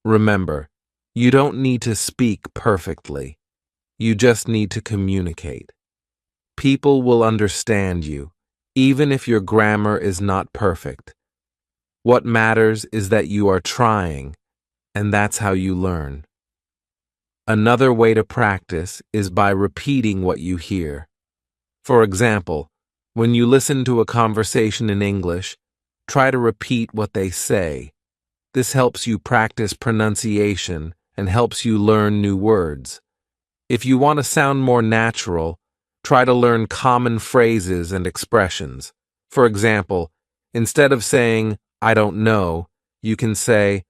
Remember, you don't need to speak perfectly. You just need to communicate. People will understand you, even if your grammar is not perfect. What matters is that you are trying, and that's how you learn. Another way to practice is by repeating what you hear. For example, when you listen to a conversation in English, try to repeat what they say. This helps you practice pronunciation and helps you learn new words. If you want to sound more natural, try to learn common phrases and expressions. For example, instead of saying, "I don't know," you can say,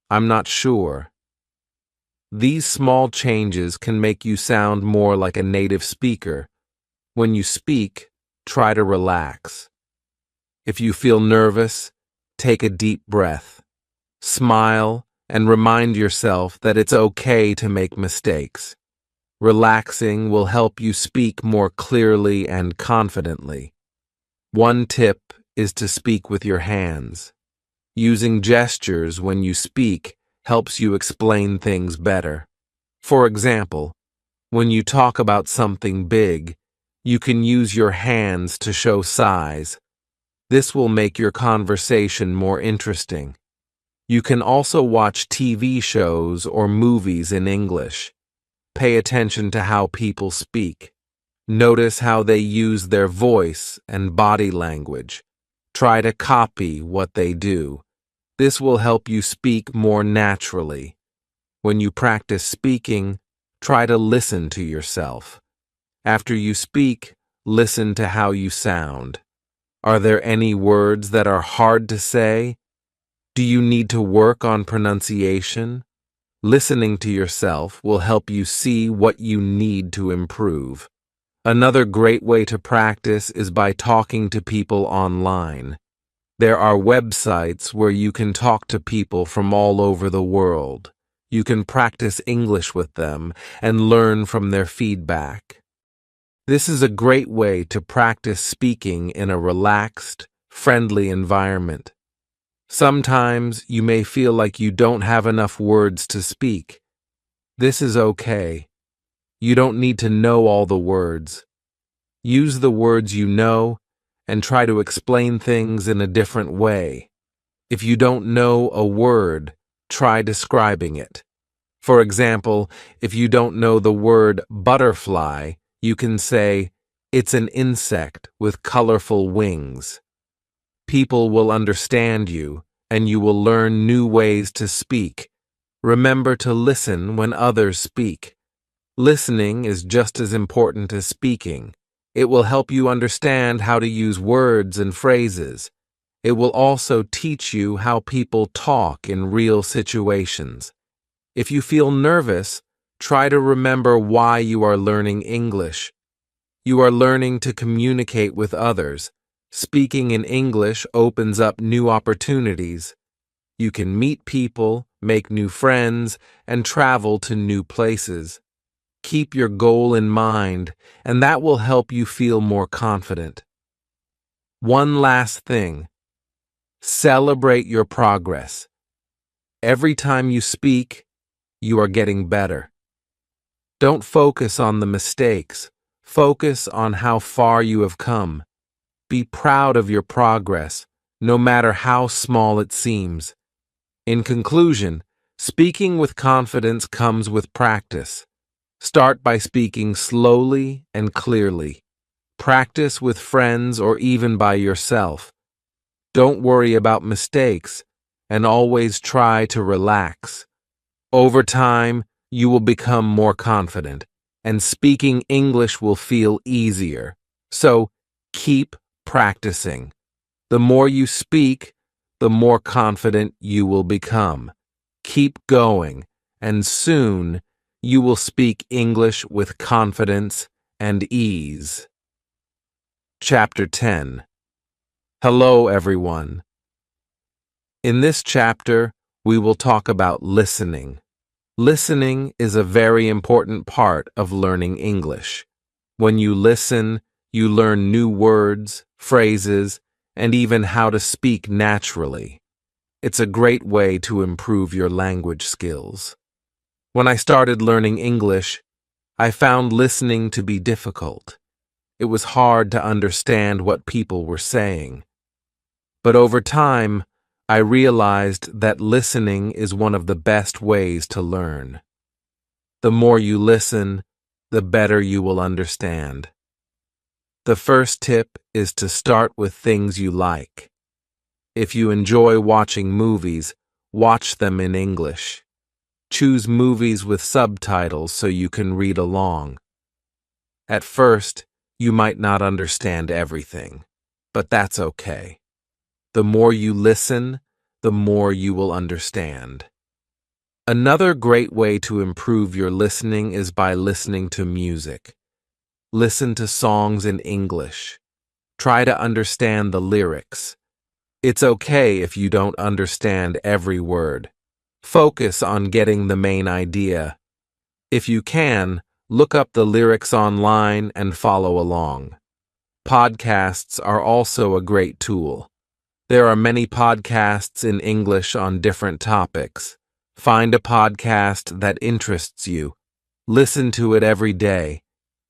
"I'm not sure." These small changes can make you sound more like a native speaker. When you speak, try to relax. If you feel nervous, take a deep breath. Smile and remind yourself that it's okay to make mistakes. Relaxing will help you speak more clearly and confidently. One tip is to speak with your hands. Using gestures when you speak helps you explain things better. For example, when you talk about something big, you can use your hands to show size. This will make your conversation more interesting. You can also watch TV shows or movies in English. Pay attention to how people speak. Notice how they use their voice and body language. Try to copy what they do. This will help you speak more naturally. When you practice speaking, try to listen to yourself. After you speak, listen to how you sound. Are there any words that are hard to say? Do you need to work on pronunciation? Listening to yourself will help you see what you need to improve. Another great way to practice is by talking to people online. There are websites where you can talk to people from all over the world. You can practice English with them and learn from their feedback. This is a great way to practice speaking in a relaxed, friendly environment. Sometimes you may feel like you don't have enough words to speak. This is okay. You don't need to know all the words. Use the words you know and try to explain things in a different way. If you don't know a word, try describing it. For example, if you don't know the word butterfly, you can say, "It's an insect with colorful wings." People will understand you, and you will learn new ways to speak. Remember to listen when others speak. Listening is just as important as speaking. It will help you understand how to use words and phrases. It will also teach you how people talk in real situations. If you feel nervous, try to remember why you are learning English. You are learning to communicate with others. Speaking in English opens up new opportunities. You can meet people, make new friends, and travel to new places. Keep your goal in mind, and that will help you feel more confident. One last thing. Celebrate your progress. Every time you speak, you are getting better. Don't focus on the mistakes. Focus on how far you have come. Be proud of your progress, no matter how small it seems. In conclusion, speaking with confidence comes with practice. Start by speaking slowly and clearly. Practice with friends or even by yourself. Don't worry about mistakes, and always try to relax. Over time, you will become more confident, and speaking English will feel easier. So, keep practicing. The more you speak, the more confident you will become. Keep going, and soon you will speak English with confidence and ease. Chapter 10. Hello, everyone. In this chapter, we will talk about listening. Listening is a very important part of learning English. When you listen, you learn new words, phrases, and even how to speak naturally. It's a great way to improve your language skills. When I started learning English, I found listening to be difficult. It was hard to understand what people were saying. But over time, I realized that listening is one of the best ways to learn. The more you listen, the better you will understand. The first tip is to start with things you like. If you enjoy watching movies, watch them in English. Choose movies with subtitles so you can read along. At first, you might not understand everything, but that's okay. The more you listen, the more you will understand. Another great way to improve your listening is by listening to music. Listen to songs in English. Try to understand the lyrics. It's okay if you don't understand every word. Focus on getting the main idea. If you can, look up the lyrics online and follow along. Podcasts are also a great tool. There are many podcasts in English on different topics. Find a podcast that interests you. Listen to it every day.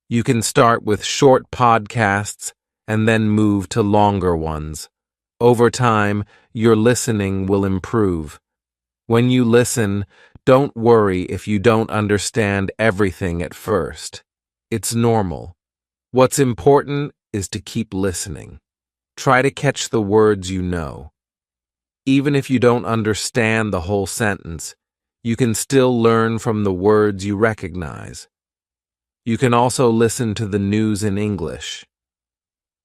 You can start with short podcasts and then move to longer ones. Over time, your listening will improve. When you listen, don't worry if you don't understand everything at first. It's normal. What's important is to keep listening. Try to catch the words you know. Even if you don't understand the whole sentence, you can still learn from the words you recognize. You can also listen to the news in English.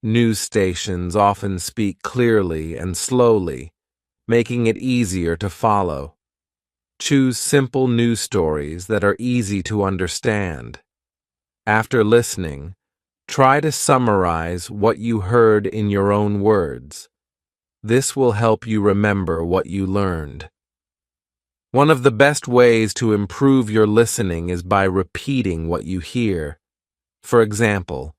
News stations often speak clearly and slowly, making it easier to follow. Choose simple news stories that are easy to understand. After listening, try to summarize what you heard in your own words. This will help you remember what you learned. One of the best ways to improve your listening is by repeating what you hear. For example,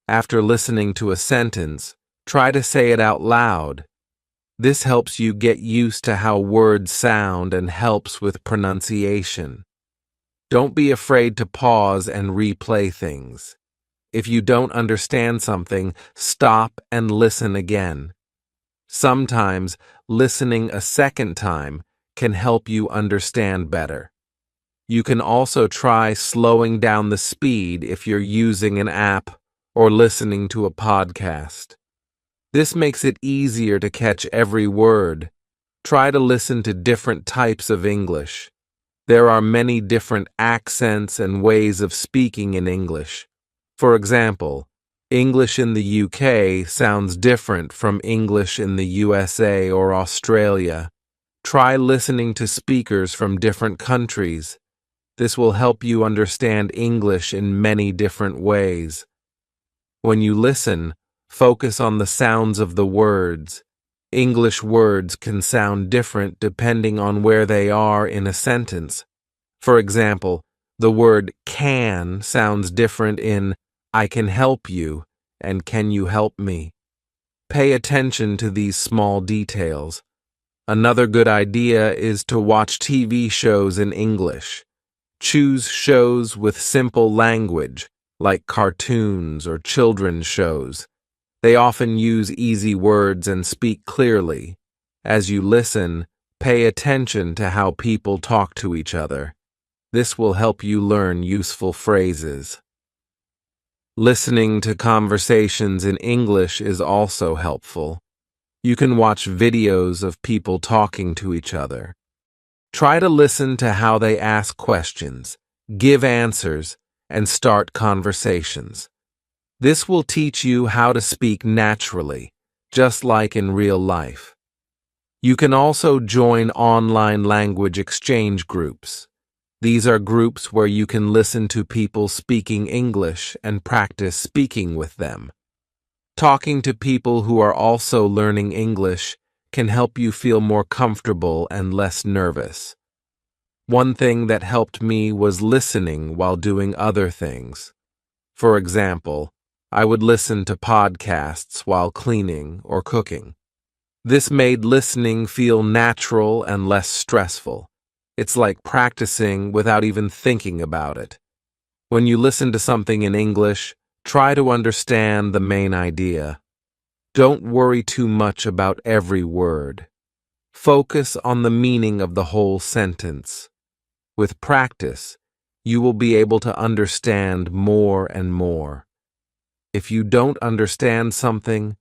after listening to a sentence, try to say it out loud. This helps you get used to how words sound and helps with pronunciation. Don't be afraid to pause and replay things. If you don't understand something, stop and listen again. Sometimes listening a second time can help you understand better. You can also try slowing down the speed if you're using an app or listening to a podcast. This makes it easier to catch every word. Try to listen to different types of English. There are many different accents and ways of speaking in English. For example, English in the UK sounds different from English in the USA or Australia. Try listening to speakers from different countries. This will help you understand English in many different ways. When you listen, focus on the sounds of the words. English words can sound different depending on where they are in a sentence. For example, the word can sounds different in I can help you and can you help me. Pay attention to these small details. Another good idea is to watch TV shows in English. Choose shows with simple language, like cartoons or children's shows. They often use easy words and speak clearly. As you listen, pay attention to how people talk to each other. This will help you learn useful phrases. Listening to conversations in English is also helpful. You can watch videos of people talking to each other. Try to listen to how they ask questions, give answers, and start conversations. This will teach you how to speak naturally, just like in real life. You can also join online language exchange groups. These are groups where you can listen to people speaking English and practice speaking with them. Talking to people who are also learning English can help you feel more comfortable and less nervous. One thing that helped me was listening while doing other things. For example, I would listen to podcasts while cleaning or cooking. This made listening feel natural and less stressful. It's like practicing without even thinking about it. When you listen to something in English, try to understand the main idea. Don't worry too much about every word. Focus on the meaning of the whole sentence. With practice, you will be able to understand more and more. If you don't understand something,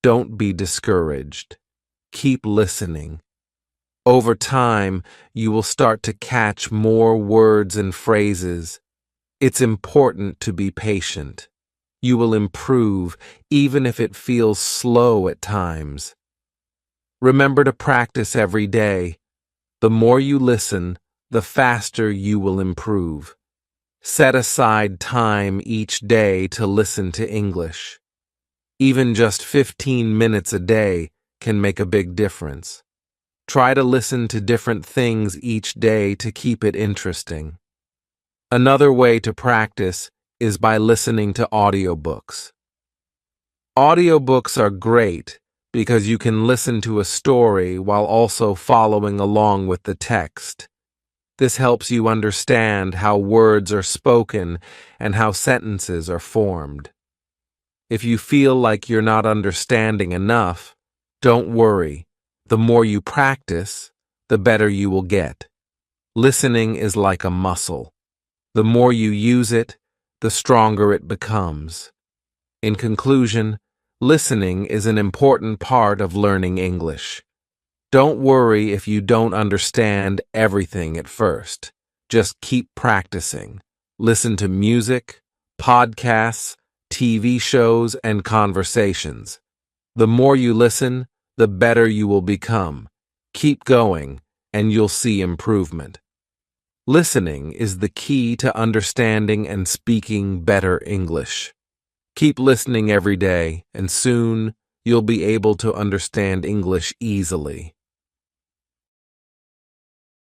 don't be discouraged. Keep listening. Over time, you will start to catch more words and phrases. It's important to be patient. You will improve even if it feels slow at times. Remember to practice every day. The more you listen, the faster you will improve. Set aside time each day to listen to English. Even just 15 minutes a day can make a big difference. Try to listen to different things each day to keep it interesting. Another way to practice is by listening to audiobooks. Audiobooks are great because you can listen to a story while also following along with the text. This helps you understand how words are spoken and how sentences are formed. If you feel like you're not understanding enough, don't worry. The more you practice, the better you will get. Listening is like a muscle. The more you use it, the stronger it becomes. In conclusion, listening is an important part of learning English. Don't worry if you don't understand everything at first. Just keep practicing. Listen to music, podcasts, TV shows, and conversations. The more you listen, the better you will become. Keep going, and you'll see improvement. Listening is the key to understanding and speaking better English. Keep listening every day, and soon you'll be able to understand English easily.